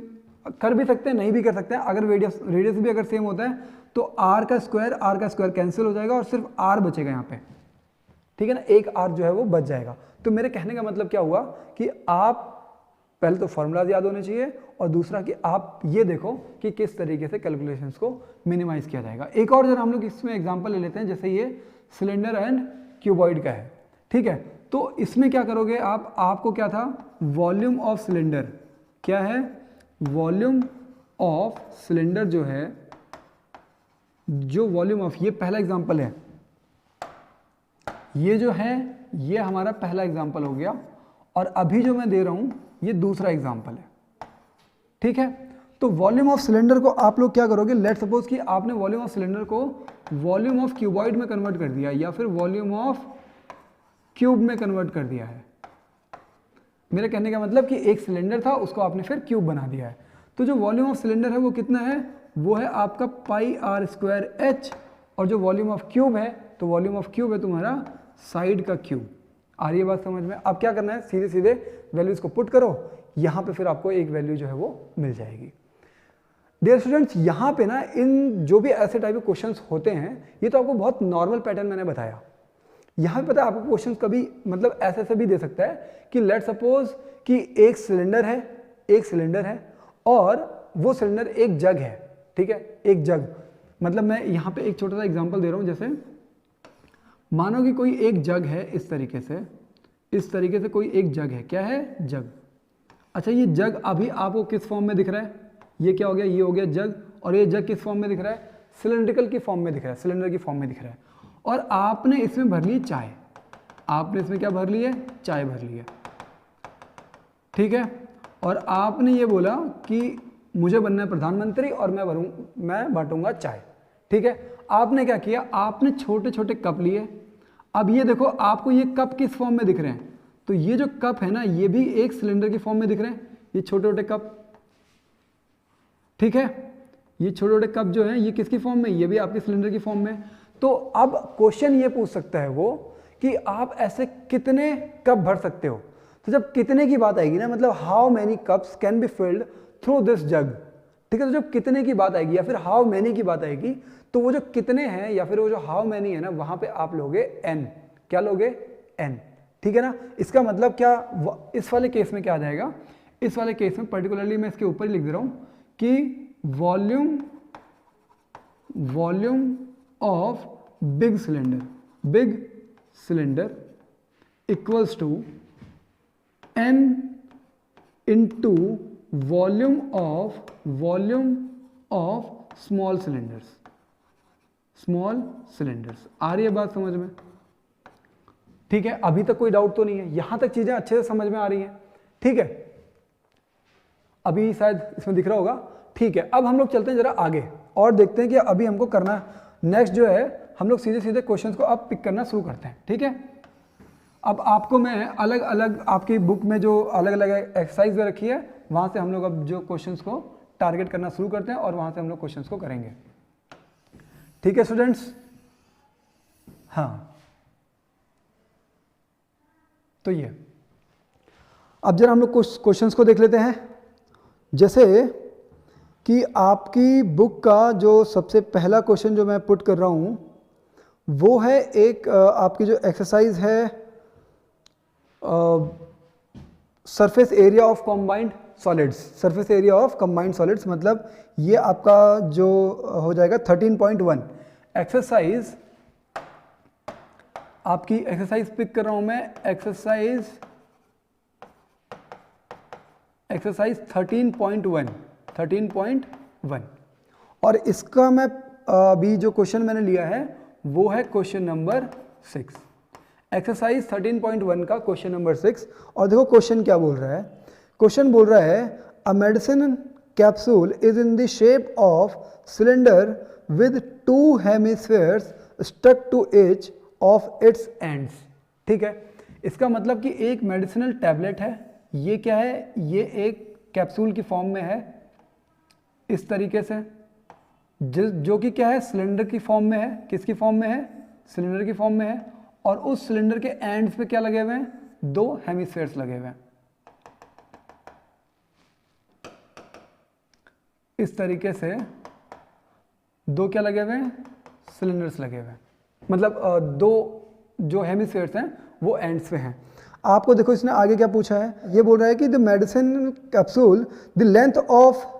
कर भी सकते हैं, नहीं भी कर सकते हैं। अगर रेडियस भी अगर सेम होता है तो आर का स्क्वायर कैंसिल हो जाएगा और सिर्फ आर बचेगा यहाँ पे, ठीक है ना, एक आर जो है वो बच जाएगा। तो मेरे कहने का मतलब क्या हुआ कि आप पहले तो फॉर्मूलाज याद होने चाहिए, और दूसरा कि आप ये देखो कि किस तरीके से कैलकुलेशंस को मिनिमाइज किया जाएगा। एक और जरा हम लोग इसमें एग्जांपल ले लेते हैं, जैसे ये सिलेंडर एंड क्यूबॉइड का है, ठीक है, तो इसमें क्या करोगे आप, आपको क्या था, वॉल्यूम ऑफ सिलेंडर, क्या है, वॉल्यूम ऑफ सिलेंडर जो है, जो वॉल्यूम ऑफ, ये पहला एग्जांपल है, ये जो है ये हमारा पहला एग्जांपल हो गया, और अभी जो मैं दे रहा हूं ये दूसरा एग्जांपल है, ठीक है। तो वॉल्यूम ऑफ सिलेंडर को आप लोग क्या करोगे, लेट सपोज कि आपने वॉल्यूम ऑफ सिलेंडर को वॉल्यूम ऑफ क्यूबॉइड में कन्वर्ट कर दिया, या फिर वॉल्यूम ऑफ क्यूब में कन्वर्ट कर दिया है। मेरे कहने का मतलब कि एक सिलेंडर था, उसको आपने फिर क्यूब बना दिया है। तो जो वॉल्यूम ऑफ सिलेंडर है वो कितना है, वो है आपका पाई आर स्क्वायर एच, और जो वॉल्यूम ऑफ क्यूब है, तो वॉल्यूम ऑफ क्यूब है तुम्हारा साइड का क्यूब। आ रही है बात समझ में? अब क्या करना है, सीधे सीधे वैल्यूज को पुट करो, यहां पे फिर आपको एक वैल्यू जो है वो मिल जाएगी। डियर स्टूडेंट्स, यहाँ पे ना इन जो भी ऐसे टाइप के क्वेश्चंस होते हैं, ये तो आपको बहुत नॉर्मल पैटर्न मैंने बताया। यहाँ पे पता है आपको क्वेश्चन कभी मतलब ऐसे भी दे सकता है कि लेट सपोज कि एक सिलेंडर है और वो सिलेंडर एक जग है, ठीक है, एक जग, मतलब मैं यहाँ पे एक छोटा सा एग्जांपल दे रहा हूँ। जैसे मानो कि कोई एक जग है, इस तरीके से कोई एक जग है, क्या है, जग। अच्छा, ये जग अभी आपको किस फॉर्म में दिख रहा है, ये क्या हो गया, ये हो गया जग, और ये जग किस फॉर्म में दिख रहा है, सिलेंड्रिकल की फॉर्म में दिख रहा है, सिलेंडर की फॉर्म में दिख रहा है। और आपने इसमें भर ली चाय, आपने इसमें क्या भर ली है, चाय भर ली है, ठीक है। और आपने ये बोला कि मुझे बनना है प्रधानमंत्री और मैं बांटूंगा चाय, ठीक है। आपने क्या किया, आपने छोटे छोटे कप लिए। अब ये देखो आपको ये कप किस फॉर्म में दिख रहे हैं, तो ये जो कप है ना, ये भी एक सिलेंडर की फॉर्म में दिख रहे हैं, ये छोटे छोटे कप, ठीक है। ये छोटे छोटे कप जो है ये किसकी फॉर्म में, ये भी आपके सिलेंडर की फॉर्म में। तो अब क्वेश्चन ये पूछ सकता है वो कि आप ऐसे कितने कप भर सकते हो। तो जब कितने की बात आएगी ना, मतलब how many cups can be filled through this जग, ठीक है। तो जब कितने की बात आएगी या फिर हाउ मेनी की बात आएगी, तो वो जो कितने हैं या फिर वो जो हाउ मेनी है ना, वहां पे आप लोगे एन, क्या लोगे, एन, ठीक है ना। इसका मतलब क्या, इस वाले केस में क्या आ जाएगा, इस वाले केस में पर्टिकुलरली मैं इसके ऊपर ही लिख दे रहा हूं कि volume of big cylinder equals to n into volume of small cylinders. आ रही है बात समझ में? ठीक है, अभी तक कोई डाउट तो नहीं है, यहां तक चीजें अच्छे से समझ में आ रही हैं, ठीक है। अभी शायद इसमें दिख रहा होगा, ठीक है। अब हम लोग चलते हैं जरा आगे और देखते हैं कि अभी हमको करना नेक्स्ट जो है, हम लोग सीधे सीधे क्वेश्चंस को अब पिक करना शुरू करते हैं, ठीक है। अब आपको मैं अलग अलग आपकी बुक में जो अलग अलग एक्सरसाइज रखी है, वहां से हम लोग अब जो क्वेश्चंस को टारगेट करना शुरू करते हैं और वहां से हम लोग क्वेश्चंस को करेंगे, ठीक है स्टूडेंट्स। हाँ, तो ये अब जरा हम लोग क्वेश्चंस को देख लेते हैं। जैसे कि आपकी बुक का जो सबसे पहला क्वेश्चन जो मैं पुट कर रहा हूं, वो है एक आपकी जो एक्सरसाइज है surface area of combined solids, मतलब ये आपका जो हो जाएगा 13.1 एक्सरसाइज। आपकी एक्सरसाइज पिक कर रहा हूं मैं, एक्सरसाइज 13.1 और इसका मैं अभी जो क्वेश्चन मैंने लिया है वो है क्वेश्चन नंबर 6। एक्सरसाइज 13.1 का क्वेश्चन नंबर 6। और देखो क्वेश्चन क्या बोल रहा है। क्वेश्चन बोल रहा है a medicine capsule is in the shape of cylinder with 2 hemispheres stuck to each of its ends. ठीक है, इसका मतलब कि एक मेडिसिनल टैबलेट है, ये क्या है, ये एक कैप्सूल की फॉर्म में है इस तरीके से, जो कि क्या है, सिलेंडर की फॉर्म में है। किसकी फॉर्म में है? सिलेंडर की फॉर्म में है। और उस सिलेंडर के एंड्स पे क्या लगे हुए हैं? 2 हेमिस्फेयर्स लगे हुए हैं इस तरीके से। 2 क्या लगे हुए हैं? सिलेंडर्स लगे हुए हैं, मतलब 2 जो हेमिस्फेयर्स हैं वो एंड्स पे हैं। आपको देखो इसने आगे क्या पूछा है, ये बोल रहा है कि the medicine capsule the length of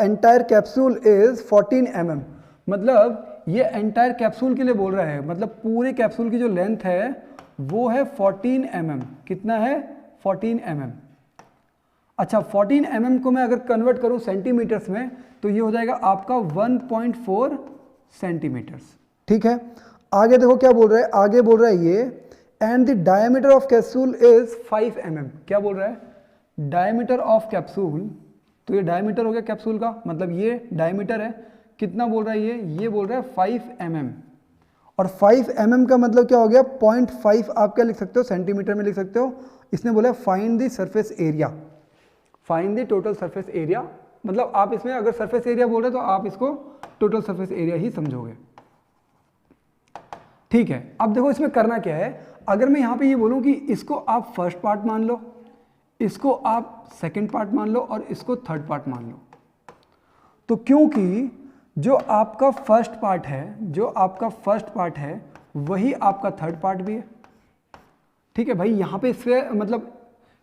entire capsule is 14 mm। मतलब ये एंटायर कैप्सूल के लिए बोल रहा है, मतलब पूरे कैप्सूल की जो लेंथ है वो है 14 mm। कितना है? 14 mm। अच्छा, 14 mm को मैं अगर कन्वर्ट करूं सेंटीमीटर्स में तो ये हो जाएगा आपका 1.4 सेंटीमीटर्स। ठीक है, आगे देखो क्या बोल रहा है, आगे बोल रहा है ये and the diameter of capsule is 5 mm। क्या बोल रहा है? डायमीटर ऑफ कैप्सूल, तो ये डायमीटर हो गया कैप्सूल का, मतलब ये डायमीटर है। कितना बोल रहा है ये बोल रहा है 5 mm। और 5 mm का मतलब क्या हो गया? 0.5 आप क्या लिख सकते हो? सेंटीमीटर में लिख सकते हो। इसने बोला find the surface area, find the total surface area. मतलब आप इसमें अगर सरफेस एरिया बोल रहे हो तो आप इसको टोटल सरफेस एरिया ही समझोगे। ठीक है, अब देखो इसमें करना क्या है। अगर मैं यहां पे ये बोलूं कि इसको आप फर्स्ट पार्ट मान लो, इसको आप सेकंड पार्ट मान लो और इसको थर्ड पार्ट मान लो, तो क्योंकि जो आपका फर्स्ट पार्ट है, जो आपका फर्स्ट पार्ट है वही आपका थर्ड पार्ट भी है। ठीक है भाई, यहां पे स्फीयर मतलब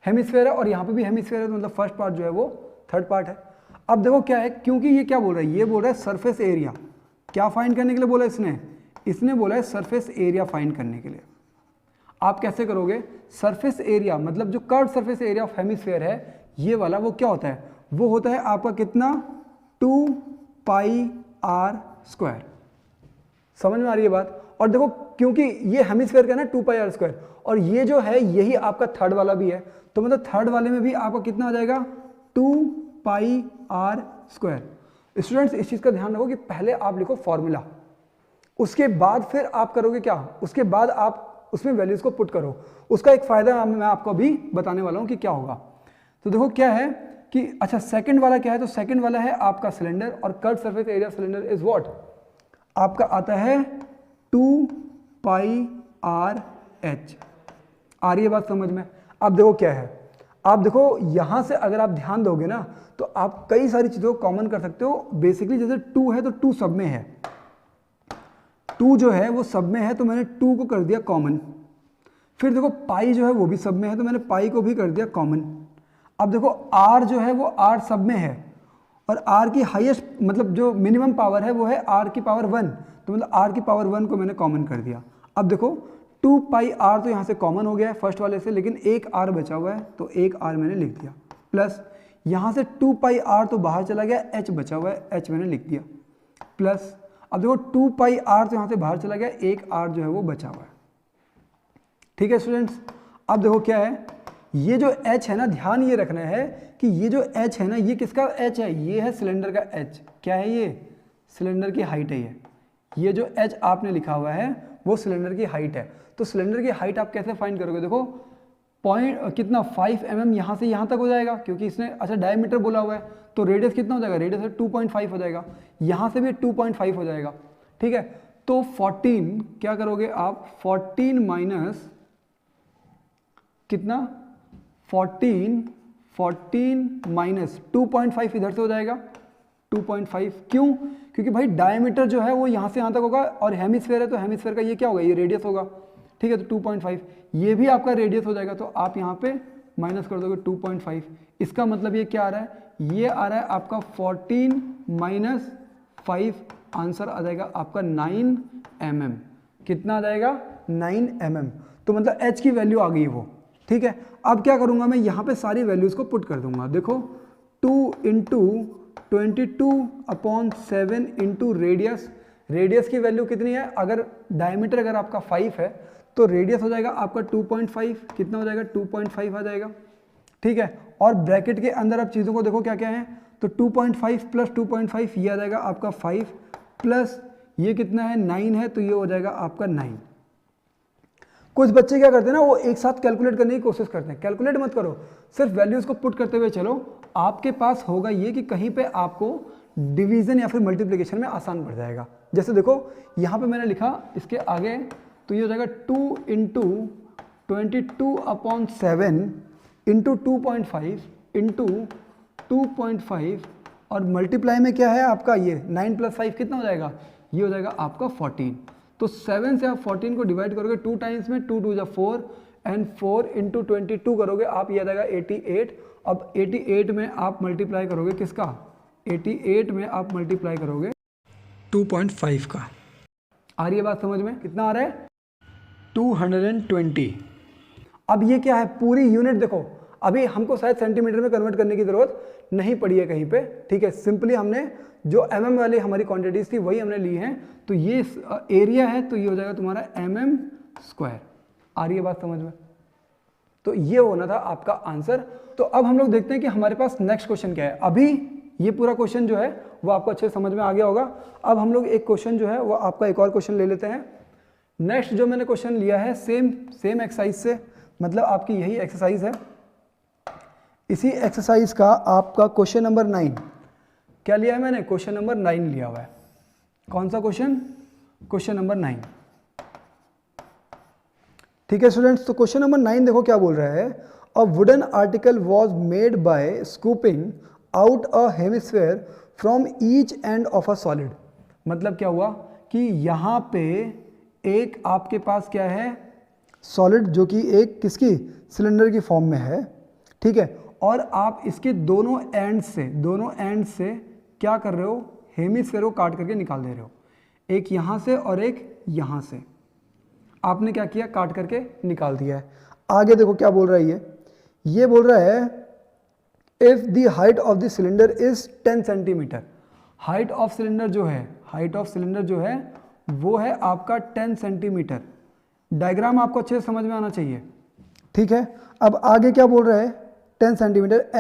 हेमिस्फीयर है और यहां पे भी हेमिस्फीयर है, तो मतलब फर्स्ट पार्ट जो है वो थर्ड पार्ट है। अब देखो क्या है, क्योंकि ये क्या बोल रहा है, ये बोल रहा है सरफेस एरिया। क्या फाइंड करने के लिए बोला इसने बोला है सरफेस एरिया फाइंड करने के लिए। आप कैसे करोगे? सरफेस एरिया मतलब जो curve surface area of hemisphere है ये वाला, वो क्या होता है? वो होता है आपका कितना? 2πr²। समझ में आ रही है बात? और देखो क्योंकि ये हेमिस्फीयर का ना 2πr², और ये जो है यही आपका थर्ड वाला भी है, तो मतलब थर्ड वाले में भी आपका कितना आ जाएगा? 2πr²। स्टूडेंट्स इस चीज का ध्यान रखो कि पहले आप लिखो फॉर्मूला, उसके बाद फिर आप करोगे क्या? उसके बाद आप उसमें वैल्यूज को पुट करो। उसका एक फायदा मैं आपको अभी बताने वाला हूं कि क्या होगा। तो देखो क्या है कि अच्छा सेकंड वाला क्या है, तो सेकंड वाला है आपका सिलेंडर, और curve surface area cylinder is what? आपका आता है 2πrh। आ रही है बात समझ में? अब देखो क्या है, आप देखो यहां से अगर आप ध्यान दोगे ना तो आप कई सारी चीजों को कॉमन कर सकते हो। बेसिकली जैसे 2 है तो 2 सब में है, 2 जो है वो सब में है तो मैंने 2 को कर दिया कॉमन। फिर देखो पाई जो है वो भी सब में है तो मैंने पाई को भी कर दिया कॉमन। अब देखो r जो है वो r सब में है, और r की हाईएस्ट मतलब जो मिनिमम पावर है वो है r की पावर 1, तो मतलब r की पावर 1 को मैंने कॉमन कर दिया। अब देखो 2πr तो यहाँ से कॉमन हो गया है फर्स्ट वाले से, लेकिन एक r बचा हुआ है तो एक r मैंने लिख दिया, प्लस यहाँ से 2πr तो बाहर चला गया, h बचा हुआ है, h मैंने लिख दिया, प्लस अब देखो 2πr तो यहाँ से बाहर चला गया, एक r जो है वो बचा हुआ है। ठीक है स्टूडेंट्स, अब देखो क्या है, ये जो h है ना, ध्यान ये रखना है कि ये जो h है ना, ये किसका h है? ये है सिलेंडर का h। क्या है ये? सिलेंडर की हाइट है ये जो h आपने लिखा हुआ है वो सिलेंडर की हाइट है। तो सिलेंडर की हाइट आप कैसे फाइंड करोगे? देखो पॉइंट कितना 5 mm यहाँ से यहाँ तक हो जाएगा, क्योंकि इसने अच्छा डायमीटर बोला हुआ है, तो रेडियस कितना हो जाएगा? रेडियस 2.5 हो जाएगा, यहाँ से भी 2.5 हो जाएगा। ठीक है, तो 14 क्या करोगे आप? 14 माइनस कितना? 14 माइनस 2.5 इधर से हो जाएगा 2.5। क्यों? क्योंकि भाई डायमीटर जो है वो यहाँ से यहाँ तक होगा, और हेमिस्फीयर है तो हेमिस्फीयर का ये क्या होगा? ये रेडियस होगा। ठीक है, तो 2.5 ये भी आपका रेडियस हो जाएगा, तो आप यहाँ पे माइनस कर दोगे 2.5। इसका मतलब ये क्या आ रहा है? ये आ रहा है आपका 14 माइनस 5, आंसर आ जाएगा आपका 9 mm। कितना आ जाएगा? 9 mm। तो मतलब h की वैल्यू आ गई वो। ठीक है, अब क्या करूंगा मैं? यहाँ पे सारी वैल्यूज को पुट कर दूंगा। देखो 2 × 22/7 इंटू रेडियस, रेडियस की वैल्यू कितनी है, अगर डायमीटर अगर आपका 5 है तो रेडियस हो जाएगा आपका 2.5, कितना हो जाएगा 2.5 आ जाएगा, ठीक है। और ब्रैकेट के अंदर आप चीज़ों को देखो क्या क्या है, तो 2.5 प्लस 2.5 ये आ जाएगा आपका 5 प्लस ये कितना है 9 है, तो ये हो जाएगा आपका 9। कुछ बच्चे क्या करते हैं ना, वो एक साथ कैलकुलेट करने की कोशिश करते हैं, कैलकुलेट मत करो, सिर्फ वैल्यूज को पुट करते हुए चलो। आपके पास होगा ये कि कहीं पे आपको डिवीजन या फिर मल्टीप्लिकेशन में आसान पड़ जाएगा। जैसे देखो यहाँ पे मैंने लिखा इसके आगे, तो ये हो जाएगा 2 इंटू 22/7 इंटू 2.5 इंटू 2.5 और मल्टीप्लाई में क्या है आपका ये 9 + 5 कितना हो जाएगा, ये हो जाएगा आपका 14। तो 7 से आप 14 को डिवाइड करोगे 2 टाइम्स में, 2 2 4 एंड 4 इंटू 22 करोगे आप, ये आ जाएगा 88। अब 88 में आप मल्टीप्लाई करोगे किसका, 88 में आप मल्टीप्लाई करोगे 2.5 का। आ रही है बात समझ में, कितना आ रहा है 220। अब ये क्या है, पूरी यूनिट देखो, अभी हमको शायद सेंटीमीटर में कन्वर्ट करने की जरूरत नहीं पड़ी है कहीं पे, ठीक है। सिंपली हमने जो mm वाली हमारी क्वांटिटीज थी वही हमने ली है, तो ये एरिया है तो ये हो जाएगा तुम्हारा mm²। आ रही है बात समझ में, तो ये होना था आपका आंसर। तो अब हम लोग देखते हैं कि हमारे पास नेक्स्ट क्वेश्चन क्या है। अभी ये पूरा क्वेश्चन जो है वो आपको अच्छे से समझ में आ गया होगा। अब हम लोग एक क्वेश्चन जो है वो आपका एक और क्वेश्चन ले लेते हैं। नेक्स्ट जो मैंने क्वेश्चन लिया है सेम एक्सरसाइज से, मतलब आपकी यही एक्सरसाइज है, इसी एक्सरसाइज का आपका क्वेश्चन नंबर 9 क्या लिया है मैंने, क्वेश्चन नंबर 9 लिया हुआ है। कौन सा क्वेश्चन, क्वेश्चन नंबर 9, ठीक है स्टूडेंट्स। तो क्वेश्चन नंबर 9 देखो क्या बोल रहा है, a wooden article was made by scooping out a hemisphere from each end of a solid. मतलब क्या हुआ कि यहाँ पे एक आपके पास क्या है सॉलिड, जो कि एक किसकी सिलेंडर की फॉर्म में है, ठीक है। और आप इसके दोनों एंड से क्या कर रहे हो, हेमिस्फेयर को काट करके निकाल दे रहे हो, एक यहाँ से और एक यहाँ से, आपने क्या किया काट करके निकाल दिया है। आगे देखो क्या बोल रहा है, ये बोल रहा है if the height of the cylinder is 10 centimetre. Height of cylinder जो है वो है आपका 10 सेंटीमीटर। डायग्राम आपको अच्छे से समझ में आना चाहिए, ठीक है। अब आगे क्या बोल रहा है 10 centimetre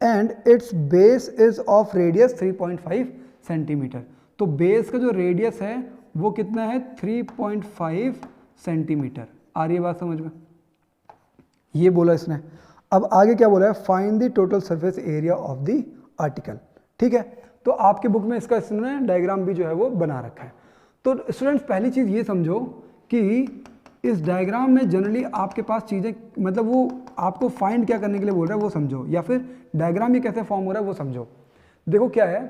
and it's base is of radius 3.5 centimetre. तो बेस का जो रेडियस है वो कितना है 3.5 सेंटीमीटर। आ रही है बात समझ में, ये बोला इसने। अब आगे क्या बोला है, find the total surface area of the article, ठीक है। तो आपके बुक में इसका इसने डायग्राम भी जो है वो बना रखा है। तो स्टूडेंट्स पहली चीज़ ये समझो कि इस डायग्राम में जनरली आपके पास चीज़ें, मतलब वो आपको फाइंड क्या करने के लिए बोल रहा है वो समझो, या फिर डायग्राम ये कैसे फॉर्म हो रहा है वो समझो। देखो क्या है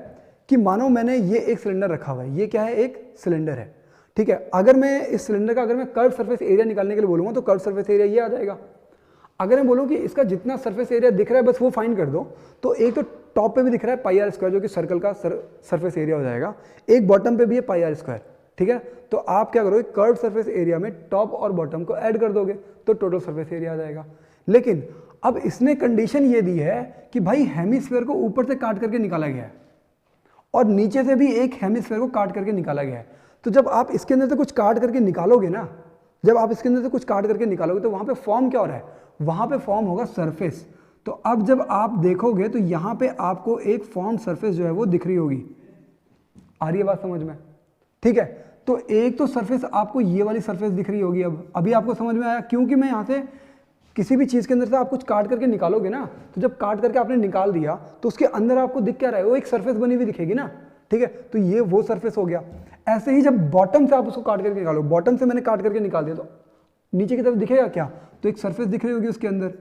कि मानो मैंने ये एक सिलेंडर रखा हुआ है, ये क्या है एक सिलेंडर है, ठीक है। अगर मैं इस सिलेंडर का अगर मैं कर्व सरफेस एरिया निकालने के लिए बोलूँगा तो कर्व सरफेस एरिया ये आ जाएगा। अगर मैं बोलूँ कि इसका जितना सरफेस एरिया दिख रहा है बस वो फाइंड कर दो, तो एक तो टॉप पे भी दिख रहा है πr² जो कि सर्कल का सरफेस एरिया हो जाएगा, एक बॉटम पे भी है πr², ठीक है। तो आप क्या करोगे कर्व सरफेस एरिया में टॉप और बॉटम को ऐड कर दोगे तो टोटल सरफेस एरिया आ जाएगा। लेकिन अब इसने कंडीशन ये दी है कि भाई हेमिस्फीयर को ऊपर से काट करके निकाला गया है और नीचे से भी एक हेमिस्फीयर को काट करके निकाला गया है। तो जब आप इसके अंदर से कुछ काट करके निकालोगे ना, तो वहां पे फॉर्म क्या हो रहा है, वहां पे फॉर्म होगा सरफेस। तो अब जब आप देखोगे तो यहां पे आपको एक फॉर्म सरफेस जो है वो दिख रही होगी। आ रही है बात समझ में, ठीक है। तो एक तो सरफेस आपको ये वाली सरफेस दिख रही होगी। अब अभी आपको समझ में आया, क्योंकि मैं यहां से किसी भी चीज के अंदर से आप कुछ काट करके निकालोगे ना, तो जब काट करके आपने निकाल दिया तो उसके अंदर आपको दिख क्या रहा है, वो एक सरफेस बनी हुई दिखेगी ना, ठीक है। तो ये वो सरफेस हो गया। ऐसे ही जब बॉटम से आप उसको काट करके निकालो, बॉटम से मैंने काट करके निकाल दिया तो नीचे की तरफ दिखेगा क्या, तो एक सरफेस दिख रही होगी उसके अंदर।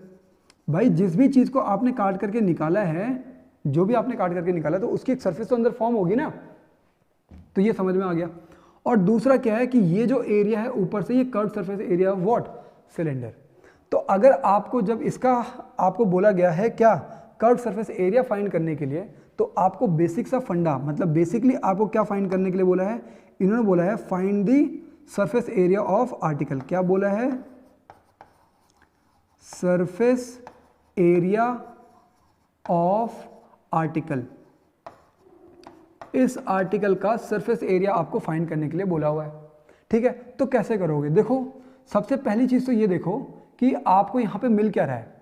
भाई जिस भी चीज को आपने काट करके निकाला है, जो भी आपने काट करके निकाला, तो उसकी एक सरफेस तो अंदर फॉर्म होगी ना। तो ये समझ में आ गया। और दूसरा क्या है कि ये जो एरिया है ऊपर से, ये curve surface area of what, cylinder. तो अगर आपको जब इसका आपको बोला गया है क्या कर्व सरफेस एरिया फाइंड करने के लिए, तो आपको बेसिक सा फंडा, मतलब बेसिकली आपको क्या फाइंड करने के लिए बोला है, इन्होंने बोला है find the surface area of article. क्या बोला है, सरफेस एरिया ऑफ आर्टिकल। इस आर्टिकल का सरफेस एरिया आपको फाइंड करने के लिए बोला हुआ है। ठीक है, तो कैसे करोगे? देखो, सबसे पहली चीज़ तो ये देखो कि आपको यहाँ पे मिल क्या रहा है।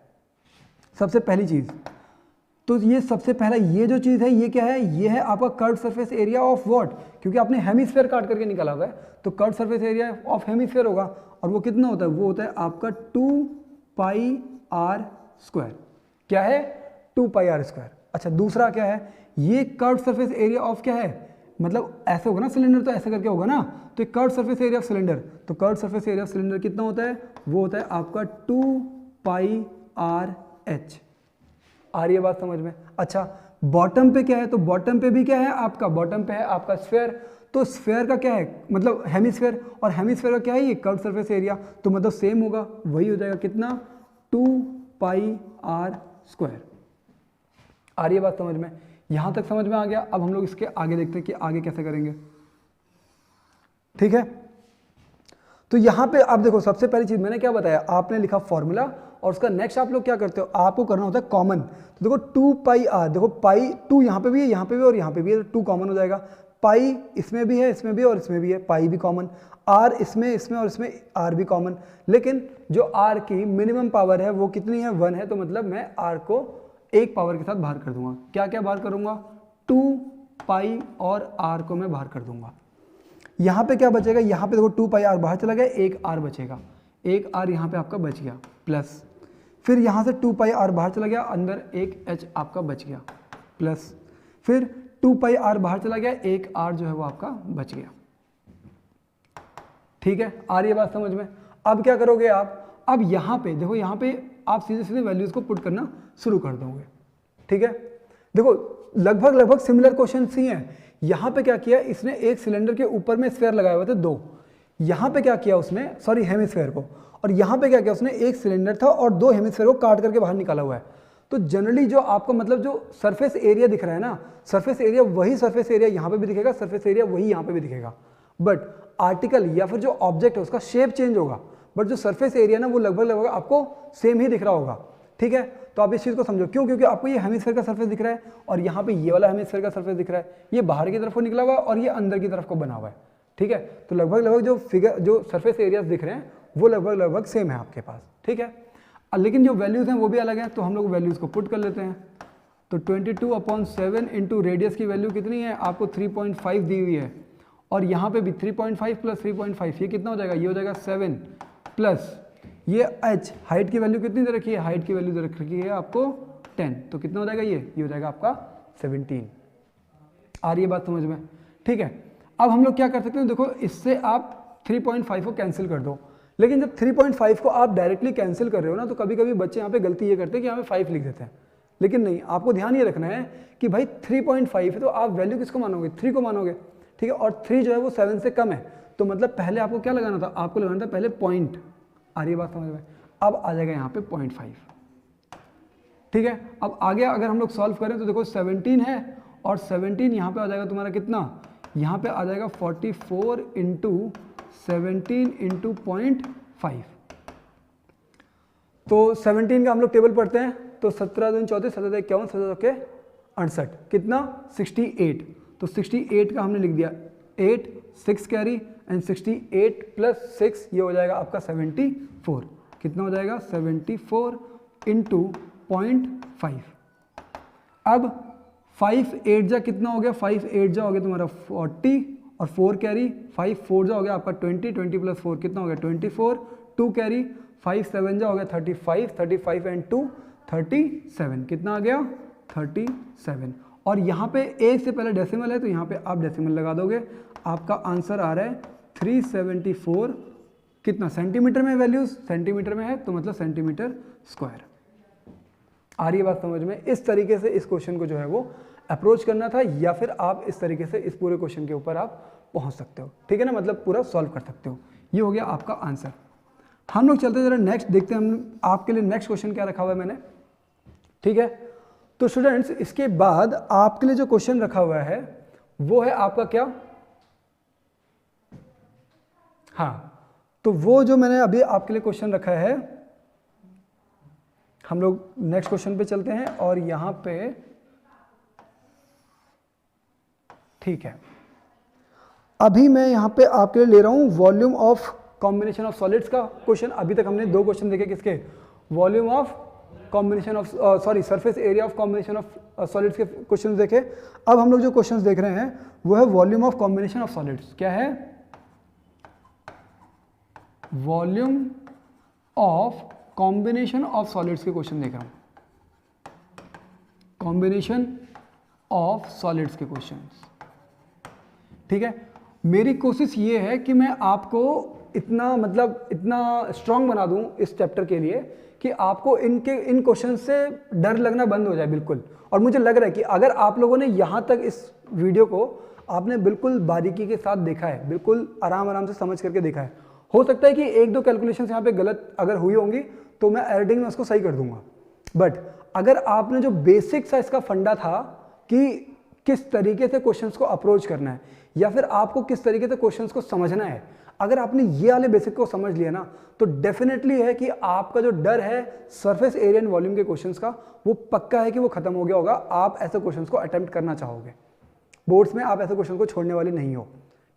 सबसे पहली चीज़ तो ये सबसे पहला ये जो चीज़ है ये क्या है? ये है आपका curve surface area of what, क्योंकि आपने हेमिस्फीयर काट करके निकाला हुआ है, तो curve surface area of hemisphere होगा। और वो कितना होता है? वो होता है आपका 2πr²। क्या है? 2πr²। अच्छा, दूसरा क्या है? ये कर्व सरफेस एरिया ऑफ क्या है? मतलब ऐसे होगा ना सिलेंडर, तो ऐसे करके होगा ना, तो curve surface area of cylinder, तो curve surface area of cylinder कितना होता है? वो होता है आपका 2πrh। आ रही है बात समझ में? अच्छा, बॉटम पे क्या है? तो बॉटम पे भी क्या है आपका? बॉटम पे है आपका स्फीयर। तो स्फीयर का क्या है? मतलब हेमिस्फीयर, और हेमिस्फीयर का क्या है? ये कर्व सरफेस एरिया, तो मतलब सेम होगा, वही हो जाएगा कितना? 2πr²। आ रही है बात समझ में? यहां तक समझ में आ गया। अब हम लोग इसके आगे देखते हैं कि आगे कैसे करेंगे। ठीक है, तो यहां पे आप देखो, सबसे पहली चीज मैंने क्या बताया, आपने लिखा फॉर्मूला, और उसका नेक्स्ट आप लोग क्या करते हो, आपको करना होता है कॉमन। तो देखो 2πr, देखो पाई 2 यहाँ पे भी है, यहाँ पे भी और यहाँ पे भी है, तो 2 कॉमन हो जाएगा। पाई इसमें भी है, इसमें भी और इसमें भी है, पाई भी कॉमन। आर इसमें, इसमें और इसमें आर भी कॉमन। लेकिन जो आर की मिनिमम पावर है वो कितनी है? 1 है, तो मतलब मैं आर को एक पावर के साथ बाहर कर दूंगा। क्या क्या बाहर करूंगा? 2π और आर को मैं बाहर कर दूंगा। यहाँ पे क्या बचेगा? यहाँ पे देखो 2πr बाहर चला गया, एक आर बचेगा, एक आर यहाँ पे आपका बच गया, प्लस फिर यहाँ से 2πr बाहर चला गया, अंदर एक h आपका बच गया, प्लस फिर 2πr बाहर चला गया, एक r जो है वो आपका बच गया। ठीक है, आ रही है बात समझ में? अब क्या करोगे आप? अब यहाँ पे देखो, यहाँ पे आप सीधे सीधे वैल्यूज को पुट करना शुरू कर दोगे। ठीक है, देखो लगभग सिमिलर क्वेश्चन ही हैं। यहाँ पे क्या किया इसने? एक सिलेंडर के ऊपर में स्फीयर लगाए हुए थे 2। यहाँ पे क्या किया उसने? सॉरी, हेमिस्फीयर को। और यहाँ पे क्या किया उसने? एक सिलेंडर था और 2 हेमिस्फीयर को काट करके बाहर निकाला हुआ है। तो जनरली जो आपको मतलब जो सरफेस एरिया दिख रहा है ना, सरफेस एरिया वही सरफेस एरिया यहाँ पे भी दिखेगा, सरफेस एरिया वही यहाँ पे भी दिखेगा, बट आर्टिकल या फिर जो ऑब्जेक्ट है उसका शेप चेंज होगा, बट जो सरफेस एरिया ना वो लगभग आपको सेम ही दिख रहा होगा। ठीक है, तो आप इस चीज़ को समझो। क्यों? क्योंकि आपको ये हेमिस्फीयर का सरफेस दिख रहा है और यहाँ पे ये वाला हेमिस्फीयर का सरफेस दिख रहा है, ये बाहर की तरफ को निकला हुआ है और ये अंदर की तरफ को बना हुआ है। ठीक है, तो लगभग जो फिगर जो सरफेस एरियाज दिख रहे हैं वो लगभग सेम है आपके पास। ठीक है, लेकिन जो वैल्यूज हैं वो भी अलग हैं, तो हम लोग वैल्यूज को पुट कर लेते हैं। तो 22/7 इंटू रेडियस की वैल्यू कितनी है आपको? 3.5 दी हुई है, और यहाँ पे भी 3.5 प्लस 3.5 ये कितना हो जाएगा? ये हो जाएगा 7, प्लस ये h हाइट की वैल्यू कितनी दे रखी है? हाइट की वैल्यू दे रखी है आपको 10, तो कितना हो जाएगा? ये हो जाएगा आपका 17। आ रही है बात समझ में? ठीक है, अब हम लोग क्या कर सकते हैं? देखो इससे आप 3.5 को कैंसिल कर दो, लेकिन जब 3.5 को आप डायरेक्टली कैंसिल कर रहे हो ना, तो कभी कभी बच्चे यहाँ पे गलती ये करते हैं कि यहाँ पे 5 लिख देते हैं। लेकिन नहीं, आपको ध्यान ये रखना है कि भाई 3.5 है तो आप वैल्यू किसको मानोगे? 3 को मानोगे। ठीक है, और 3 जो है वो 7 से कम है, तो मतलब पहले आपको क्या लगाना था? आपको लगाना था पहले पॉइंट। आ रही है बात समझ में? अब आ जाएगा यहाँ पे 0.5। ठीक है, अब आगे अगर हम लोग सॉल्व करें तो देखो 17 है, और 17 यहाँ पे आ जाएगा तुम्हारा कितना? यहाँ पे आ जाएगा 44 इंटू 17 इंटू 0.5। तो 17 का हम लोग टेबल पढ़ते हैं, तो 17 दूनी 34, 17 51, 17 68, कितना? 68। तो 68 का हमने लिख दिया 8, 6 कैरी एंड 68 प्लस 6 ये हो जाएगा आपका 74। कितना हो जाएगा? 74 इंटू 0.5। अब 5 8 जा कितना हो गया? 5 8 जा हो गया तुम्हारा 40, और 4 कैरी 5 4 जा हो गया आपका 20, 20 प्लस 4 कितना हो गया? 24, 2 कैरी 5 7 जा हो गया 35, 35 एंड 2 37, कितना आ गया? 37। और यहाँ पे एक से पहले डेसिमल है, तो यहाँ पे आप डेसिमल लगा दोगे, आपका आंसर आ रहा है 374। कितना सेंटीमीटर में? वैल्यूज सेंटीमीटर में है, तो मतलब सेंटीमीटर स्क्वायर। आ रही है बात समझ में? इस तरीके से इस क्वेश्चन को जो है वो अप्रोच करना था, या फिर आप इस तरीके से इस पूरे क्वेश्चन के ऊपर आप पहुंच सकते हो। ठीक है ना, मतलब पूरा सॉल्व कर सकते हो। ये हो गया आपका आंसर। हम लोग चलते जरा नेक्स्ट देखते हैं, हम आपके लिए नेक्स्ट क्वेश्चन क्या रखा हुआ है मैंने। ठीक है, तो स्टूडेंट्स इसके बाद आपके लिए जो क्वेश्चन रखा हुआ है वो है आपका क्या? हाँ, तो वो जो मैंने अभी आपके लिए क्वेश्चन रखा है, हम लोग नेक्स्ट क्वेश्चन पे चलते हैं, और यहां पे ठीक है, अभी मैं यहाँ पे आपके लिए ले रहा हूँ volume of combination of solids का क्वेश्चन। अभी तक हमने 2 क्वेश्चन देखे, किसके? Volume of combination of surface area of combination of solids के क्वेश्चन देखे। अब हम लोग जो क्वेश्चन देख रहे हैं वो है volume of combination of solids. क्या है? Volume of combination of solids के क्वेश्चन देख रहा हूं, कॉम्बिनेशन ऑफ सॉलिड्स के क्वेश्चन। ठीक है, मेरी कोशिश ये है कि मैं आपको इतना स्ट्रांग बना दूं इस चैप्टर के लिए कि आपको इन क्वेश्चन से डर लगना बंद हो जाए बिल्कुल। और मुझे लग रहा है कि अगर आप लोगों ने यहाँ तक इस वीडियो को आपने बिल्कुल बारीकी के साथ देखा है, बिल्कुल आराम से समझ करके देखा है, हो सकता है कि 1-2 कैलकुलेशन यहाँ पे गलत अगर हुई होंगी तो मैं एडिटिंग में उसको सही कर दूंगा। बट अगर आपने जो बेसिक सा इसका फंडा था कि किस तरीके से क्वेश्चंस को अप्रोच करना है या फिर आपको किस तरीके से क्वेश्चंस को समझना है, अगर आपने ये वाले बेसिक को समझ लिया ना तो डेफिनेटली है कि आपका जो डर है सरफेस एरिया एंड वॉल्यूम के क्वेश्चंस का, वो पक्का है कि वो खत्म हो गया होगा। आप ऐसे क्वेश्चंस को अटेम्प्ट करना चाहोगे, बोर्ड्स में आप ऐसे क्वेश्चन को छोड़ने वाले नहीं हो।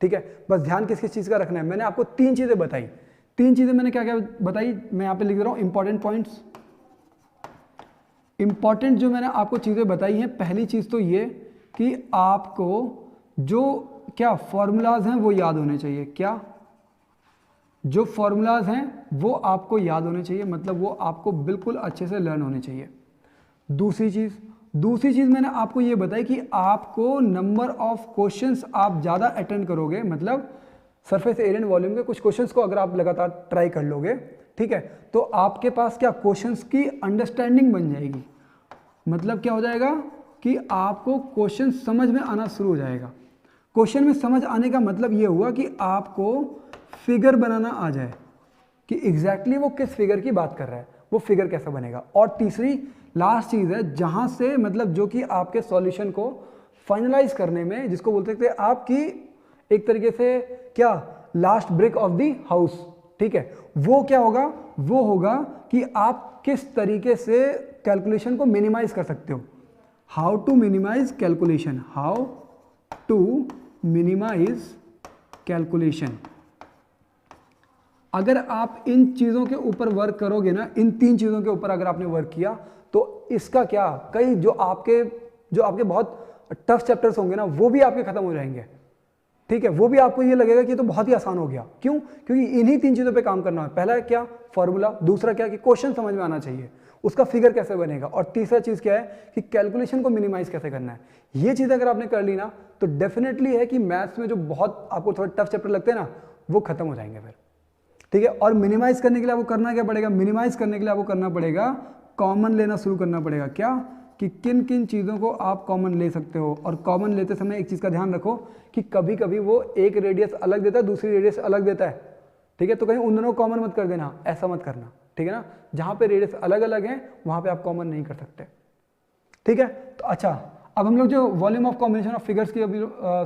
ठीक है, बस ध्यान किस चीज़ का रखना है। मैंने आपको 3 चीज़ें बताई। 3 चीज़ें मैंने क्या क्या बताई, मैं यहाँ पे लिख दे रहा हूँ इंपॉर्टेंट पॉइंट्स। इंपॉर्टेंट जो मैंने आपको चीज़ें बताई हैं, पहली चीज़ तो ये कि आपको जो क्या फॉर्मूलाज हैं वो याद होने चाहिए। क्या? जो फॉर्मूलाज हैं वो आपको याद होने चाहिए, मतलब वो आपको बिल्कुल अच्छे से लर्न होने चाहिए। दूसरी चीज़ मैंने आपको ये बताई कि आपको नंबर ऑफ क्वेश्चंस आप ज़्यादा अटेंड करोगे, मतलब सरफेस एरिया एंड वॉल्यूम के कुछ क्वेश्चंस को अगर आप लगातार ट्राई कर लोगे, ठीक है, तो आपके पास क्या क्वेश्चंस की अंडरस्टैंडिंग बन जाएगी। मतलब क्या हो जाएगा कि आपको क्वेश्चन समझ में आना शुरू हो जाएगा। क्वेश्चन में समझ आने का मतलब ये हुआ कि आपको फिगर बनाना आ जाए कि एग्जैक्टली वो किस फिगर की बात कर रहा है, वो फिगर कैसा बनेगा। और तीसरी लास्ट चीज़ है जहाँ से मतलब जो कि आपके सॉल्यूशन को फाइनलाइज करने में, जिसको बोलते हैं आपकी एक तरीके से क्या last brick of the house. ठीक है, वो क्या होगा? वो होगा कि आप किस तरीके से कैलकुलेशन को मिनिमाइज कर सकते हो। How to minimize calculation, how to minimize calculation. अगर आप इन चीज़ों के ऊपर वर्क करोगे ना, इन 3 चीज़ों के ऊपर अगर आपने वर्क किया तो इसका क्या, कई जो आपके बहुत टफ चैप्टर्स होंगे ना वो भी आपके खत्म हो जाएंगे। ठीक है, वो भी आपको ये लगेगा कि ये तो बहुत ही आसान हो गया। क्यों? क्योंकि इन्हीं 3 चीज़ों पे काम करना है। पहला क्या? फॉर्मूला। दूसरा क्या कि क्वेश्चन समझ में आना चाहिए, उसका फिगर कैसे बनेगा। और तीसरा चीज़ क्या है कि कैलकुलेशन को मिनिमाइज कैसे करना है। ये चीज़ अगर आपने कर ली ना तो डेफिनेटली है कि मैथ्स में जो बहुत आपको थोड़ा टफ चैप्टर लगते हैं ना वो खत्म हो जाएंगे फिर। ठीक है, और मिनिमाइज करने के लिए आपको करना क्या पड़ेगा? मिनिमाइज करने के लिए आपको करना पड़ेगा कॉमन लेना शुरू करना पड़ेगा। क्या? कि किन किन चीज़ों को आप कॉमन ले सकते हो। और कॉमन लेते समय एक चीज़ का ध्यान रखो कि कभी कभी वो एक रेडियस अलग देता है, दूसरी रेडियस अलग देता है। ठीक है, तो कहीं उन दोनों को कॉमन मत कर देना, ऐसा मत करना। ठीक है ना, जहाँ पे रेडियस अलग अलग हैं वहाँ पे आप कॉमन नहीं कर सकते। ठीक है, तो अच्छा, अब हम लोग जो volume of combination of figures की अभी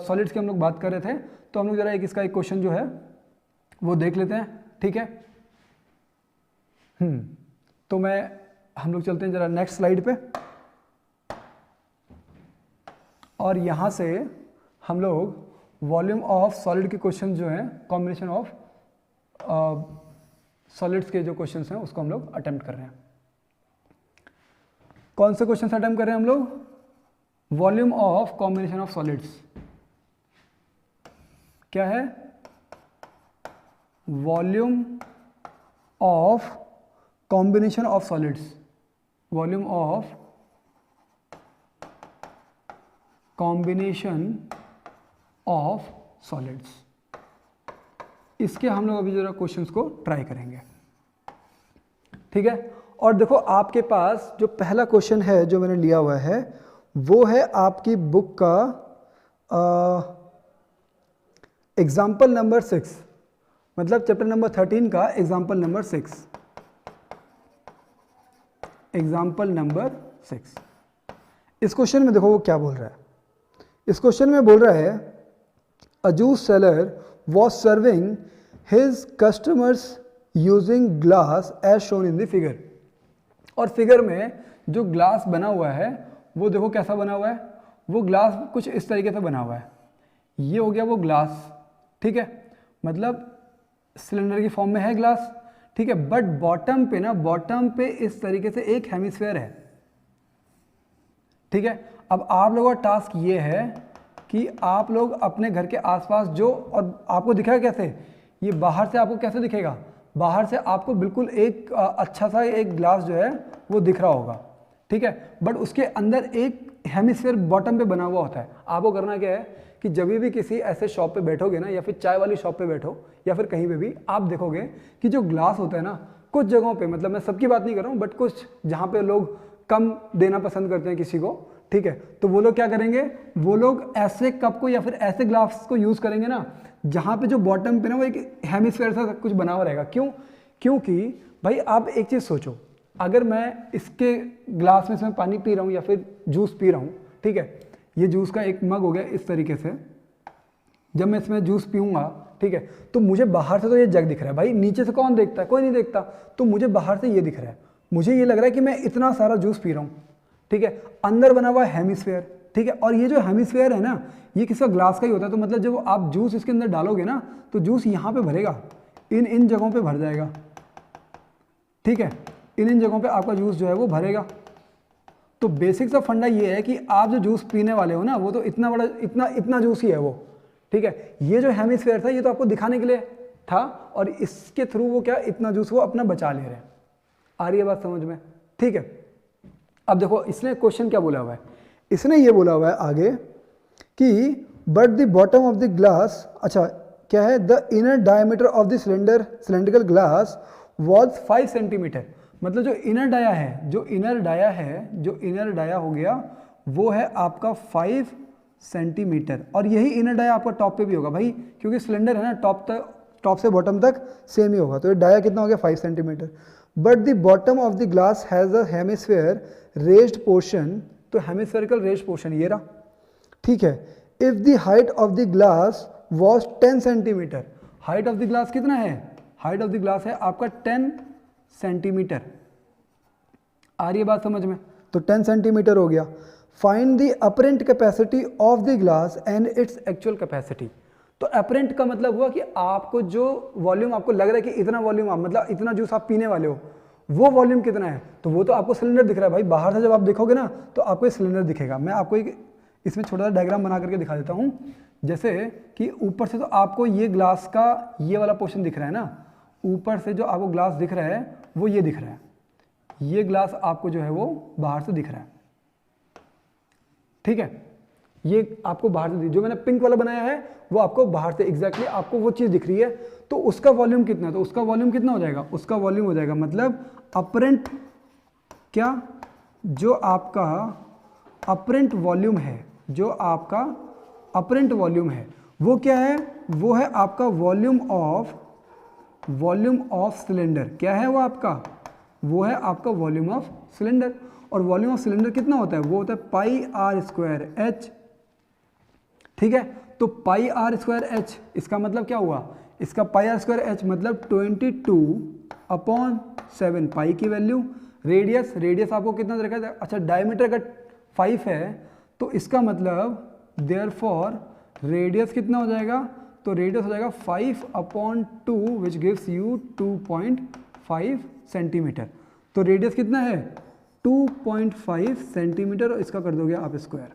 सॉलिड्स की हम लोग बात कर रहे थे, तो हम लोग जरा इसका एक क्वेश्चन जो है वो देख लेते हैं। ठीक है, तो हम लोग चलते हैं जरा नेक्स्ट स्लाइड पे, और यहाँ से हम लोग वॉल्यूम ऑफ सॉलिड के क्वेश्चन जो हैं, कॉम्बिनेशन ऑफ सॉलिड्स के जो क्वेश्चंस हैं उसको हम लोग अटेम्प्ट कर रहे हैं। कौन से क्वेश्चन अटेम्प्ट कर रहे हैं हम लोग? Volume of combination of solids. क्या है? Volume of combination of solids. Volume of combination of solids, इसके हम लोग अभी जरा क्वेश्चंस को ट्राई करेंगे। ठीक है, और देखो आपके पास जो पहला क्वेश्चन है जो मैंने लिया हुआ है वो है आपकी बुक का एग्जाम्पल नंबर 6, मतलब चैप्टर नंबर 13 का एग्जाम्पल नंबर 6। एग्जाम्पल नंबर 6, इस क्वेश्चन में देखो वो क्या बोल रहा है। इस क्वेश्चन में बोल रहा है a juice seller was serving his customers using glass as shown in the figure। और फिगर में जो ग्लास बना हुआ है वो देखो कैसा बना हुआ है, वो ग्लास कुछ इस तरीके से बना हुआ है। ये हो गया वो ग्लास, ठीक है, मतलब सिलेंडर की फॉर्म में है ग्लास, ठीक है, बट बॉटम पे ना, बॉटम पे इस तरीके से एक हेमिस्फेयर है, ठीक है। अब आप लोगों का टास्क ये है कि आप लोग अपने घर के आसपास जो, और आपको दिखेगा कैसे, ये बाहर से आपको कैसे दिखेगा, बाहर से आपको बिल्कुल एक अच्छा सा एक ग्लास जो है वो दिख रहा होगा, ठीक है, बट उसके अंदर एक हेमिस्फेयर बॉटम पे बना हुआ होता है। आपको करना क्या है कि जब भी किसी ऐसे शॉप पे बैठोगे ना, या फिर चाय वाली शॉप पे बैठो, या फिर कहीं पे भी, आप देखोगे कि जो ग्लास होता है ना, कुछ जगहों पे, मतलब मैं सबकी बात नहीं कर रहा हूँ, बट कुछ जहाँ पे लोग कम देना पसंद करते हैं किसी को, ठीक है, तो वो लोग क्या करेंगे, वो लोग ऐसे कप को या फिर ऐसे ग्लास को यूज करेंगे ना, जहाँ पे जो बॉटम पे ना वो एक हेमिस्फेयर सा कुछ बना हुआ रहेगा। क्यों? क्योंकि भाई आप एक चीज सोचो, अगर मैं इसके ग्लास में इसमें पानी पी रहा हूँ या फिर जूस पी रहा हूँ, ठीक है, ये जूस का एक मग हो गया इस तरीके से, जब मैं इसमें जूस पीऊंगा, ठीक है, तो मुझे बाहर से तो ये जग दिख रहा है, भाई नीचे से कौन देखता है, कोई नहीं देखता, तो मुझे बाहर से ये दिख रहा है, मुझे ये लग रहा है कि मैं इतना सारा जूस पी रहा हूँ, ठीक है, अंदर बना हुआ है हेमिस्फेयर, ठीक है, और ये जो हेमिस्फेयर है ना, ये किसका, ग्लास का ही होता है, तो मतलब जब आप जूस इसके अंदर डालोगे ना, तो जूस यहाँ पे भरेगा, इन जगहों पे भर जाएगा, ठीक है, इन जगहों पे आपका जूस जो है वो भरेगा। तो बेसिक सा फंडा ये है कि आप जो जूस पीने वाले हो ना, वो तो इतना बड़ा, इतना जूस ही है वो, ठीक है, ये जो हेमिस्फेयर था ये तो आपको दिखाने के लिए था, और इसके थ्रू वो क्या, इतना जूस वो अपना बचा ले रहे हैं। आ रही है बात समझ में? ठीक है, अब देखो इसने क्वेश्चन क्या बोला हुआ है, इसने ये बोला हुआ है आगे कि but the bottom of the glass, अच्छा क्या है, the inner diameter of the cylindrical glass was 5 centimetre, मतलब जो इनर डाया है, जो इनर डाया हो गया वो है आपका 5 सेंटीमीटर, और यही इनर डाया आपका टॉप पे भी होगा भाई, क्योंकि सिलेंडर है ना, टॉप से बॉटम तक सेम ही होगा, तो ये डाया कितना हो गया 5 centimetre. But the bottom of the glass has a hemisphere raised portion, तो हेमिस्फेरिकल रेज्ड पोर्शन ये रहा, ठीक है। If the height of the glass was 10 centimetre, height of the glass कितना है, हाइट ऑफ द ग्लास है आपका 10 centimetre. आ रही है बात समझ में? तो 10 सेंटीमीटर हो गया। Find the apparent capacity of the glass and its actual capacity, तो अपरेंट का मतलब हुआ कि आपको जो वॉल्यूम आपको लग रहा है कि इतना वॉल्यूम आप, मतलब इतना जूस आप पीने वाले हो, वो वॉल्यूम कितना है, तो वो तो आपको सिलेंडर दिख रहा है भाई, बाहर से जब आप देखोगे ना तो आपको ये सिलेंडर दिखेगा। मैं आपको एक इसमें छोटा सा डायग्राम बना करके दिखा देता हूँ, जैसे कि ऊपर से तो आपको ये ग्लास का ये वाला पोर्शन दिख रहा है ना, ऊपर से जो आपको ग्लास दिख रहा है वो ये दिख रहा है, ये ग्लास आपको जो है वो बाहर से दिख रहा है, ठीक है, ये आपको बाहर से, जो मैंने पिंक वाला बनाया है वो आपको बाहर से एग्जैक्टली आपको वो चीज दिख रही है, तो उसका वॉल्यूम कितना है, तो उसका वॉल्यूम कितना हो जाएगा, उसका वॉल्यूम हो जाएगा मतलब अपरेंट, क्या, जो आपका अपरेंट वॉल्यूम है, जो आपका अपरेंट वॉल्यूम है वो क्या है, वो है आपका वॉल्यूम ऑफ सिलेंडर, क्या है वो आपका, वो है आपका वॉल्यूम ऑफ सिलेंडर, और वॉल्यूम ऑफ सिलेंडर कितना होता है, वो होता है पाई आर स्क्वायर एच, ठीक है, तो पाई आर स्क्वायर एच, इसका मतलब क्या हुआ, इसका पाई आर स्क्वायर एच मतलब 22/7 पाई की वैल्यू, रेडियस आपको कितना रखा है, अच्छा डायमीटर अगर 5 है तो इसका मतलब देयरफॉर रेडियस कितना हो जाएगा, तो रेडियस हो जाएगा 5/2 विच गिव्स यू 2.5 सेंटीमीटर, तो रेडियस कितना है 2.5 सेंटीमीटर, और इसका कर दोगे आप स्क्वायर,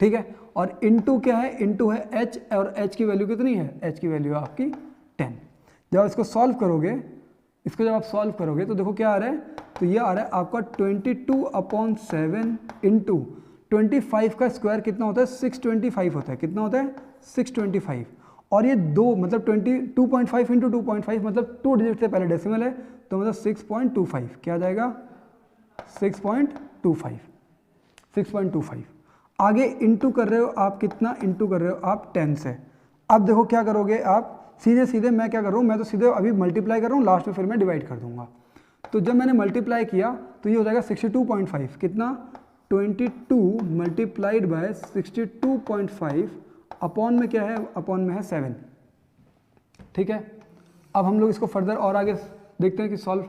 ठीक है, और इनटू क्या है, इनटू है h, और h की वैल्यू कितनी है, h की वैल्यू आपकी 10। जब इसको सॉल्व करोगे, इसको जब आप सॉल्व करोगे तो देखो क्या आ रहा है, तो ये आ रहा है आपका 22/7 इंटू 25 का स्क्वायर कितना होता है 625 होता है, कितना होता है 625, और ये दो मतलब 2.5 इंटू 2.5 मतलब 2 डिजिट से पहले डेसिमल है, तो मतलब 6.25 क्या आ जाएगा 6.25। आगे इंटू कर रहे हो आप, कितना इंटू कर रहे हो आप 10 से। अब देखो क्या करोगे आप, सीधे मैं क्या कर रहा हूँ, मैं तो सीधे अभी मल्टीप्लाई कर रहा हूँ, लास्ट में फिर मैं डिवाइड कर दूंगा। तो जब मैंने मल्टीप्लाई किया तो ये हो जाएगा 62.5, कितना 22 मल्टीप्लाइड बाय 62.5 अपॉन में क्या है, अपॉन में है 7, ठीक है। अब हम लोग इसको फर्दर और आगे देखते हैं कि सॉल्व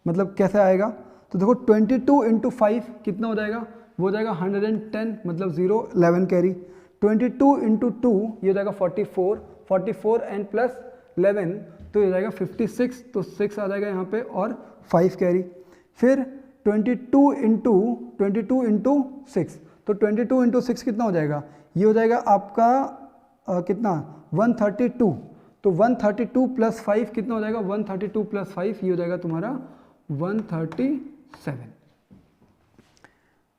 मतलब कैसे आएगा। तो देखो 22 इंटू 5 कितना हो जाएगा, वो हो जाएगा 110 मतलब 0 11 कैरी, 22 इंटू 2 ये हो जाएगा 44, 44 एंड प्लस 11 तो ये हो जाएगा 56, तो 6 आ जाएगा यहाँ पे और 5 कैरी। फिर 22 इंटू 6, तो 22 इंटू 6 कितना हो जाएगा, ये हो जाएगा आपका कितना 132, तो 132 प्लस 5 कितना हो जाएगा, 132 प्लस 5 ये हो जाएगा तुम्हारा 137।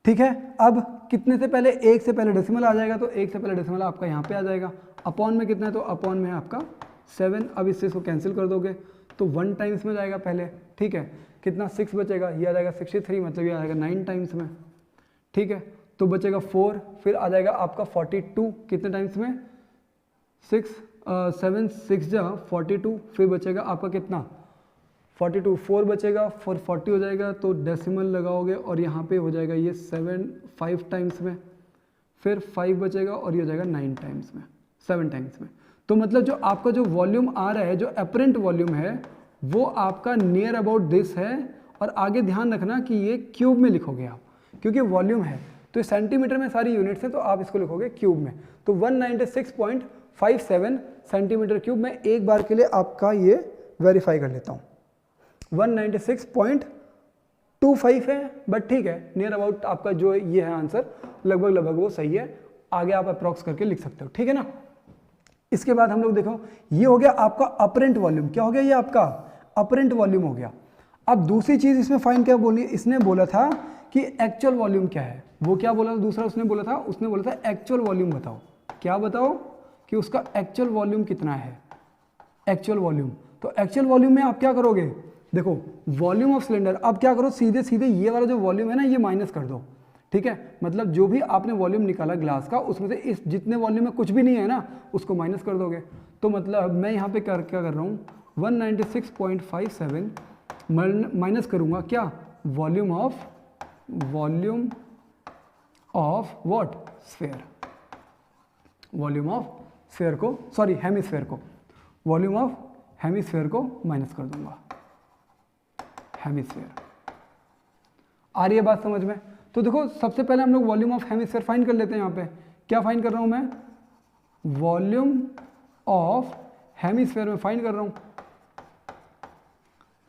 ठीक है, अब कितने से पहले, एक से पहले डेसिमल आ जाएगा, तो एक से पहले डेसिमल आपका यहाँ पे आ जाएगा। अपॉन में कितना है, तो अपॉन में है आपका 7। अब इससे इसको कैंसिल कर दोगे तो 1 टाइम्स में जाएगा पहले। ठीक है, कितना 6 बचेगा, ये आ जाएगा 63, मतलब ये आ जाएगा 9 टाइम्स में। ठीक है, तो बचेगा 4, फिर आ जाएगा आपका 42 कितने टाइम्स में, 6 7 6 जा 42, फिर बचेगा आपका कितना 42, 4 बचेगा, 40 हो जाएगा, तो डेसिमल लगाओगे और यहाँ पे हो जाएगा ये 5 टाइम्स में, फिर 5 बचेगा और ये हो जाएगा 9 टाइम्स में, 7 टाइम्स में। तो मतलब जो आपका जो वॉल्यूम आ रहा है, जो अपरेंट वॉल्यूम है, वो आपका नियर अबाउट दिस है। और आगे ध्यान रखना कि ये क्यूब में लिखोगे आप, क्योंकि वॉल्यूम है तो सेंटीमीटर में सारी यूनिट्स हैं, तो आप इसको लिखोगे क्यूब में। तो 196.57 सेंटीमीटर क्यूब। मैं एक बार के लिए आपका ये वेरीफाई कर लेता हूँ, 196.25 है, बट ठीक है, नियर अबाउट आपका जो ये है आंसर लगभग वो सही है। आगे आप अप्रॉक्स करके लिख सकते हो, ठीक है ना। इसके बाद हम लोग देखो, ये हो गया आपका अपरेंट वॉल्यूम। क्या हो गया, ये आपका अपरेंट वॉल्यूम हो गया। अब दूसरी चीज इसमें फाइन क्या बोली, इसने बोला था कि एक्चुअल वॉल्यूम क्या है। वो क्या बोला दूसरा, उसने बोला था एक्चुअल वॉल्यूम बताओ। क्या बताओ कि उसका एक्चुअल वॉल्यूम कितना है, एक्चुअल वॉल्यूम। तो एक्चुअल वॉल्यूम में आप क्या करोगे, देखो वॉल्यूम ऑफ सिलेंडर, अब क्या करो, सीधे सीधे ये वाला जो वॉल्यूम है ना, ये माइनस कर दो। ठीक है, मतलब जो भी आपने वॉल्यूम निकाला ग्लास का, उसमें से इस जितने वॉल्यूम में कुछ भी नहीं है ना, उसको माइनस कर दोगे। तो मतलब मैं यहाँ पे क्या कर रहा हूँ, 196.57 माइनस करूँगा क्या, volume of what, sphere, volume of sphere को, सॉरी हेमिस्फीयर को, वॉल्यूम ऑफ हेमिस्फीयर को माइनस कर दूंगा, हेमिस्फीयर। आ रही है बात समझ में। तो देखो सबसे पहले हम लोग वॉल्यूम ऑफ हेमिस्फीयर फाइंड कर लेते हैं। यहाँ पे क्या फाइंड कर रहा हूं मैं, वॉल्यूम ऑफ हेमिस्फीयर में फाइंड कर रहा हूं।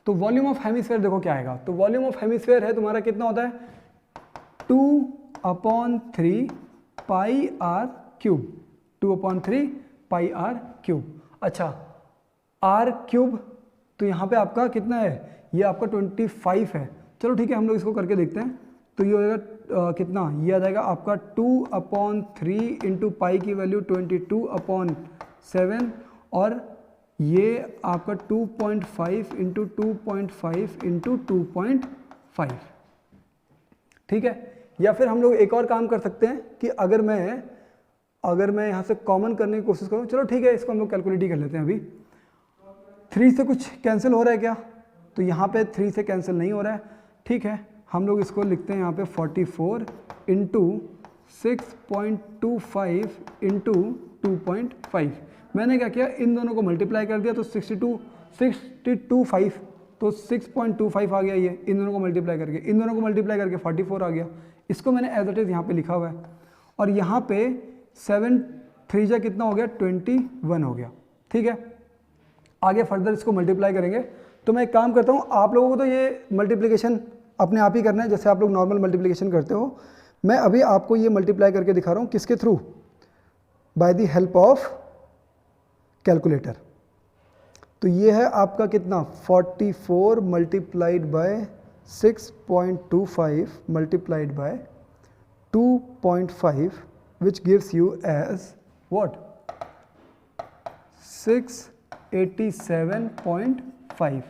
तो वॉल्यूम ऑफ हेमिस्फीयर देखो क्या आएगा, तो वॉल्यूम ऑफ हेमिस्फीयर है तुम्हारा कितना होता है, 2/3 pi R cube, 2/3 pi R cube. अच्छा आर क्यूब, तो यहाँ पे आपका कितना है, ये आपका 25 है। चलो ठीक है, हम लोग इसको करके देखते हैं। तो ये हो जाएगा कितना, ये आ जाएगा आपका 2/3 इंटू पाई की वैल्यू 22/7, और ये आपका 2.5 इंटू 2.5 इंटू 2.5। ठीक है, या फिर हम लोग एक और काम कर सकते हैं कि अगर मैं यहाँ से कॉमन करने की कोशिश करूँ, चलो ठीक है, इसको हम लोग कैलकुलेट ही कर लेते हैं। अभी 3 से कुछ कैंसिल हो रहा है क्या, तो यहाँ पे 3 से कैंसिल नहीं हो रहा है। ठीक है, हम लोग इसको लिखते हैं यहाँ पे 44 इंटू 6.25 इंटू 2.5। मैंने क्या किया, इन दोनों को मल्टीप्लाई कर दिया, तो 625, तो 6.25 आ गया। ये इन दोनों को मल्टीप्लाई करके 44 आ गया। इसको मैंने एज इट इज़ यहाँ पे लिखा हुआ है, और यहाँ पे 7 3 जा कितना हो गया, 21 हो गया। ठीक है, आगे फर्दर इसको मल्टीप्लाई करेंगे। तो मैं एक काम करता हूँ, आप लोगों को तो ये मल्टीप्लिकेशन अपने आप ही करना है, जैसे आप लोग नॉर्मल मल्टीप्लिकेशन करते हो। मैं अभी आपको ये मल्टीप्लाई करके दिखा रहा हूँ, किसके through, by the help of calculator. तो ये है आपका कितना, 44 multiplied by 6.25 multiplied by 2.5 which gives you as what, 687.5।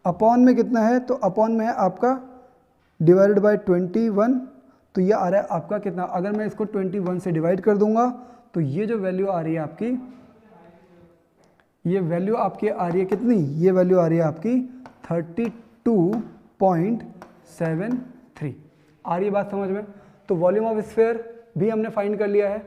Upon में कितना है, तो अपॉन में है आपका डिवाइडेड बाय 21, तो ये आ रहा है आपका कितना, अगर मैं इसको 21 से डिवाइड कर दूंगा तो ये जो वैल्यू आ रही है आपकी, ये वैल्यू आपकी आ रही है कितनी, ये वैल्यू आ रही है आपकी 32.73। आ रही है बात समझ में। तो वॉल्यूम ऑफ स्फीयर भी हमने फाइंड कर लिया है।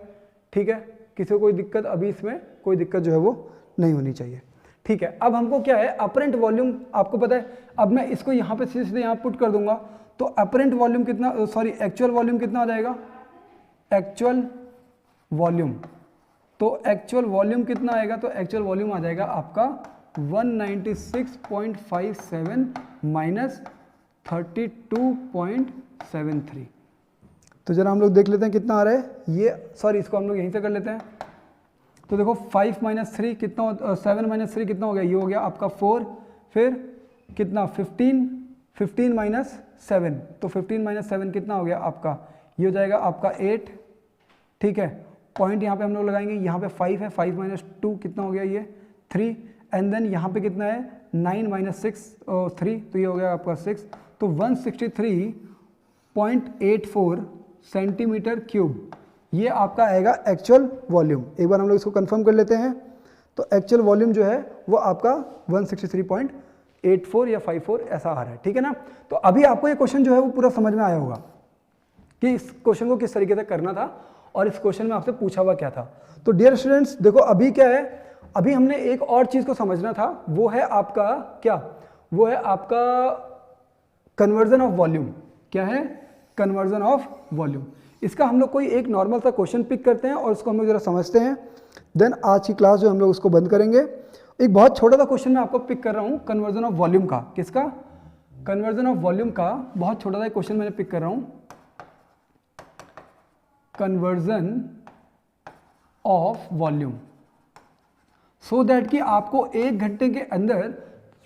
ठीक है, किसी को कोई दिक्कत, अभी इसमें कोई दिक्कत जो है वो नहीं होनी चाहिए। ठीक है, अब हमको क्या है, अपरेंट वॉल्यूम आपको पता है। अब मैं इसको यहाँ पे सीधे यहाँ पुट कर दूंगा, तो अपरेंट वॉल्यूम कितना, सॉरी एक्चुअल वॉल्यूम कितना आ जाएगा, एक्चुअल वॉल्यूम। तो एक्चुअल वॉल्यूम कितना आएगा, तो एक्चुअल वॉल्यूम आ जाएगा आपका 196.57 माइनस 32.73। तो जरा हम लोग देख लेते हैं कितना आ रहा है ये, सॉरी इसको हम लोग यहीं से कर लेते हैं। तो देखो 5 माइनस 3 कितना, 7 माइनस 3 कितना हो गया, ये हो गया आपका 4, फिर कितना 15 माइनस 7, तो 15 माइनस 7 कितना हो गया आपका, ये हो जाएगा आपका 8। ठीक है, पॉइंट यहाँ पे हम लोग लगाएंगे, यहाँ पे 5 है, 5 माइनस 2 कितना हो गया ये 3, एंड देन यहाँ पे कितना है 9 माइनस 6 3, तो ये हो गया आपका 6। तो 163.84 सेंटीमीटर क्यूब ये आपका आएगा एक्चुअल वॉल्यूम। एक बार हम लोग इसको कंफर्म कर लेते हैं। तो एक्चुअल वॉल्यूम जो है वो आपका 163.84 या 54 ऐसा आ रहा है। ठीक है ना, तो अभी आपको ये क्वेश्चन जो है वो पूरा समझ में आया होगा कि इस क्वेश्चन को किस तरीके से करना था और इस क्वेश्चन में आपसे पूछा हुआ क्या था। तो डियर स्टूडेंट्स देखो अभी क्या है, अभी हमने एक और चीज को समझना था, वो है आपका क्या, वो है आपका कन्वर्जन ऑफ वॉल्यूम। क्या है, कन्वर्जन ऑफ वॉल्यूम। इसका हम लोग कोई एक नॉर्मल सा क्वेश्चन पिक करते हैं और उसको हम लोग जरा समझते हैं, देन आज की क्लास जो हम लोग उसको बंद करेंगे। एक बहुत छोटा सा क्वेश्चन मैं आपको पिक कर रहा हूं कन्वर्जन ऑफ वॉल्यूम का। किसका, कन्वर्जन ऑफ वॉल्यूम का बहुत छोटा सा क्वेश्चन मैंने पिक कर रहा हूं, conversion of volume, so that कि आपको 1 घंटे के अंदर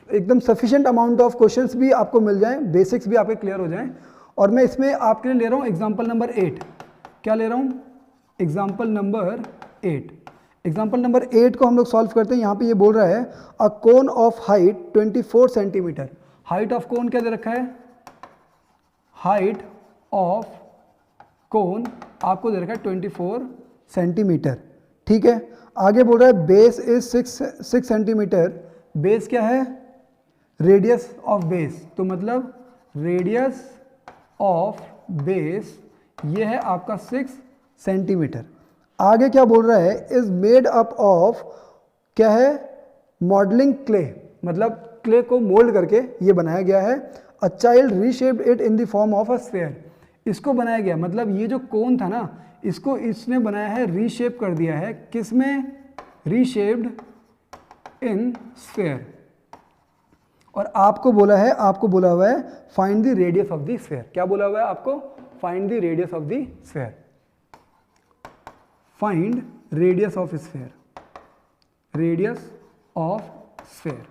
एकदम सफिशिएंट अमाउंट ऑफ क्वेश्चंस भी आपको मिल जाएं, बेसिक्स भी आपके क्लियर हो जाएं। और मैं इसमें आपके लिए ले रहा हूं एग्जांपल नंबर 8। क्या ले रहा हूं, एग्जांपल नंबर 8। एग्जांपल नंबर 8 को हम लोग सॉल्व करते हैं। यहाँ पे ये बोल रहा है a cone of height 24 centimetre. Height of cone क्या दे रखा है, हाइट ऑफ कोन आपको दे रखा है 24 सेंटीमीटर। ठीक है, आगे बोल रहा है बेस इज 6 सेंटीमीटर। बेस क्या है, रेडियस ऑफ बेस, तो मतलब रेडियस ऑफ बेस ये है आपका 6 सेंटीमीटर। आगे क्या बोल रहा है, इज मेड अप ऑफ, क्या है, मॉडलिंग क्ले, मतलब क्ले को मोल्ड करके ये बनाया गया है। A child reshaped it in the form of a sphere. इसको बनाया गया, मतलब ये जो कोन था ना, इसको इसने बनाया है, रीशेप कर दिया है, किसमें, रीशेप्ड इन स्फीयर। और आपको बोला है, आपको बोला हुआ है find the radius of the sphere. क्या बोला हुआ है आपको, find the radius of the sphere, find radius of sphere, radius of sphere.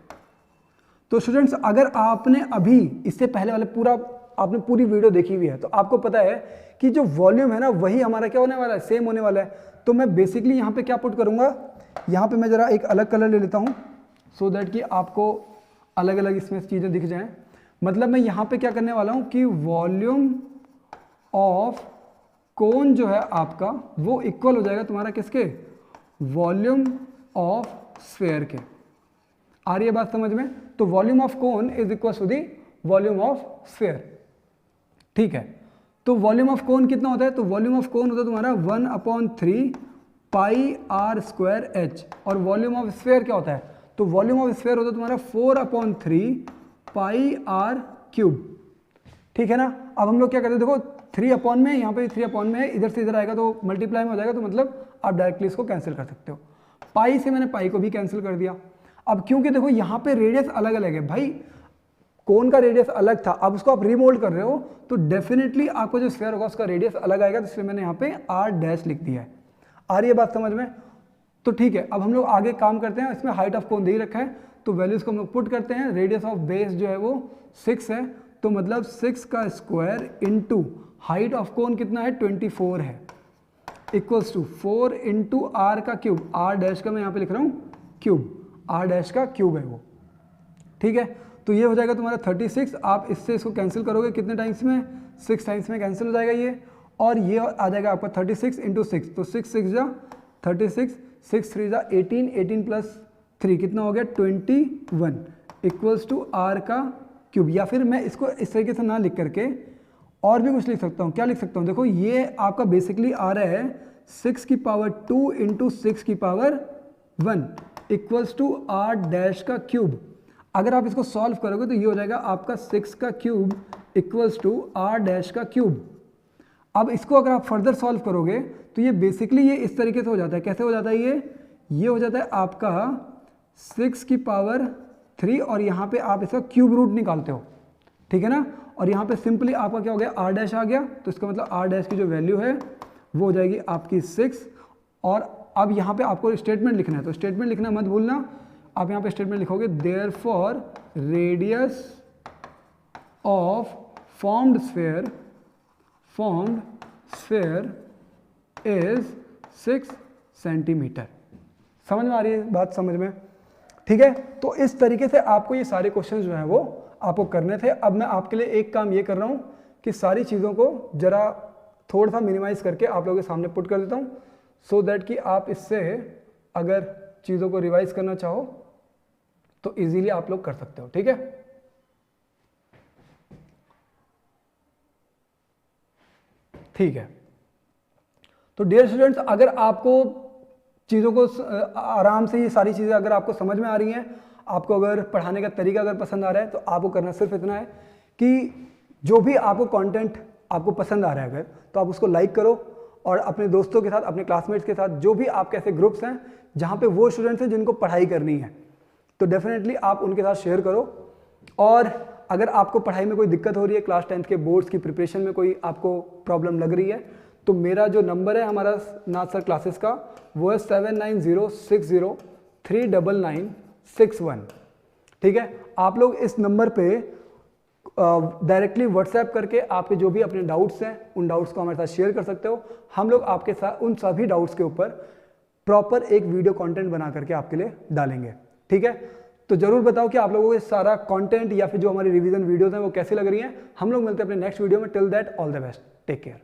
तो स्टूडेंट्स अगर आपने अभी इससे पहले वाले आपने पूरी वीडियो देखी हुई है तो आपको पता है कि जो वॉल्यूम है ना वही हमारा क्या होने वाला है, सेम होने वाला है। तो मैं बेसिकली यहाँ पे क्या पुट करूँगा, यहाँ पे मैं जरा एक अलग कलर ले लेता हूँ सो दैट कि आपको अलग अलग इसमें चीज़ें दिख जाएं। मतलब मैं यहाँ पे क्या करने वाला हूँ कि वॉल्यूम ऑफ कोन जो है आपका वो इक्वल हो जाएगा तुम्हारा किसके, वॉल्यूम ऑफ स्फीयर के। आ रही है बात समझ में। तो volume of cone is equal to the volume of sphere. ठीक है, तो वॉल्यूम ऑफ कोन कितना होता है, तो वॉल्यूम ऑफ कोन होता है तुम्हारा 1/3 पाई आर स्क्वायर एच। और वॉल्यूम ऑफ स्फीयर क्या होता है, तो वॉल्यूम ऑफ स्फीयर होता है तुम्हारा 4/3 पाई आर क्यूब। ठीक है ना। अब हम लोग क्या करते हैं, देखो 3 अपॉन में, यहाँ पे 3 अपॉन में है, इधर से इधर आएगा तो मल्टीप्लाई में हो जाएगा, तो मतलब आप डायरेक्टली इसको कैंसिल कर सकते हो। पाई से मैंने पाई को भी कैंसिल कर दिया। अब क्योंकि देखो यहाँ पे रेडियस अलग अलग है भाई, कोन का रेडियस अलग था, अब उसको आप रिमोल्ड कर रहे हो तो डेफिनेटली आपको जो स्फीयर होगा उसका रेडियस अलग आएगा, तो इसलिए मैंने यहाँ पे आर डैश लिख दिया है। आ रही है बात समझ में। तो ठीक है, अब हम लोग आगे काम करते हैं। इसमें हाइट ऑफ कोन दे ही रखा है तो वैल्यूज को हम लोग पुट करते हैं। रेडियस ऑफ बेस जो है वो 6 है, तो मतलब 6 का square into height of cone कितना है 24 है, इक्वल्स टू 4 इंटू आर का क्यूब। आर डैश का मैं यहाँ पे लिख रहा हूँ क्यूब, आर डैश का क्यूब है वो। ठीक है, तो ये हो जाएगा तुम्हारा 36। आप इससे इसको कैंसिल करोगे कितने टाइम्स में, 6 टाइम्स में कैंसिल हो जाएगा ये, और ये आ जाएगा आपका 36 इंटू 6, तो 6 6 जा 36, 6 3 जा 18, 18 प्लस 3 कितना हो गया 21, इक्वल्स टू आर का क्यूब। या फिर मैं इसको इस तरीके से ना लिख करके और भी कुछ लिख सकता हूँ। क्या लिख सकता हूँ, देखो ये आपका बेसिकली आ रहा है 6 की पावर 2 इंटू 6 की power 1 equals to R dash का क्यूब। अगर आप इसको सॉल्व करोगे तो ये हो जाएगा आपका 6 का cube equals to R dash का क्यूब। अब इसको अगर आप फर्दर सॉल्व करोगे तो ये बेसिकली ये इस तरीके से हो जाता है। कैसे हो जाता है ये हो जाता है आपका 6 की पावर 3 और यहाँ पे आप इसका क्यूब रूट निकालते हो, ठीक है ना। और यहाँ पे सिंपली आपका क्या हो गया, r डैश आ गया, तो इसका मतलब r डैश की जो वैल्यू है वो हो जाएगी आपकी 6। और अब यहाँ पे आपको स्टेटमेंट लिखना है, तो स्टेटमेंट लिखना मत भूलना। आप यहाँ पे स्टेटमेंट लिखोगे therefore radius of formed sphere is 6 centimetre. समझ में आ रही है बात, समझ में, ठीक है। तो इस तरीके से आपको ये सारे क्वेश्चन जो हैं वो आपको करने थे। अब मैं आपके लिए एक काम ये कर रहा हूँ कि सारी चीज़ों को जरा थोड़ा सा मिनिमाइज करके आप लोगों के सामने पुट कर देता हूँ, सो दैट कि आप इससे अगर चीज़ों को रिवाइज करना चाहो तो इजीली आप लोग कर सकते हो, ठीक है। ठीक है, तो डियर स्टूडेंट्स, अगर आपको चीज़ों को आराम से ये सारी चीज़ें अगर आपको समझ में आ रही हैं, आपको अगर पढ़ाने का तरीका अगर पसंद आ रहा है, तो आपको करना सिर्फ इतना है कि जो भी आपको कंटेंट आपको पसंद आ रहा है अगर, तो आप उसको लाइक करो और अपने दोस्तों के साथ, अपने क्लासमेट्स के साथ, जो भी आपके ऐसे ग्रुप्स हैं जहाँ पे वो स्टूडेंट्स हैं जिनको पढ़ाई करनी है, तो डेफिनेटली आप उनके साथ शेयर करो। और अगर आपको पढ़ाई में कोई दिक्कत हो रही है, क्लास 10th के बोर्ड्स की प्रिपरेशन में कोई आपको प्रॉब्लम लग रही है, तो मेरा जो नंबर है हमारा नाथ सर क्लासेस का वो है 7906039961, ठीक है। आप लोग इस नंबर पे डायरेक्टली व्हाट्सएप करके आपके जो भी अपने डाउट्स हैं उन डाउट्स को हमारे साथ शेयर कर सकते हो। हम लोग आपके साथ उन सभी डाउट्स के ऊपर प्रॉपर एक वीडियो कंटेंट बना करके आपके लिए डालेंगे, ठीक है। तो जरूर बताओ कि आप लोगों को ये सारा कंटेंट या फिर जो हमारी रिवीजन वीडियोस हैं वो कैसी लग रही हैं। हम लोग मिलते हैं अपने नेक्स्ट वीडियो में। Till that all the best, take care.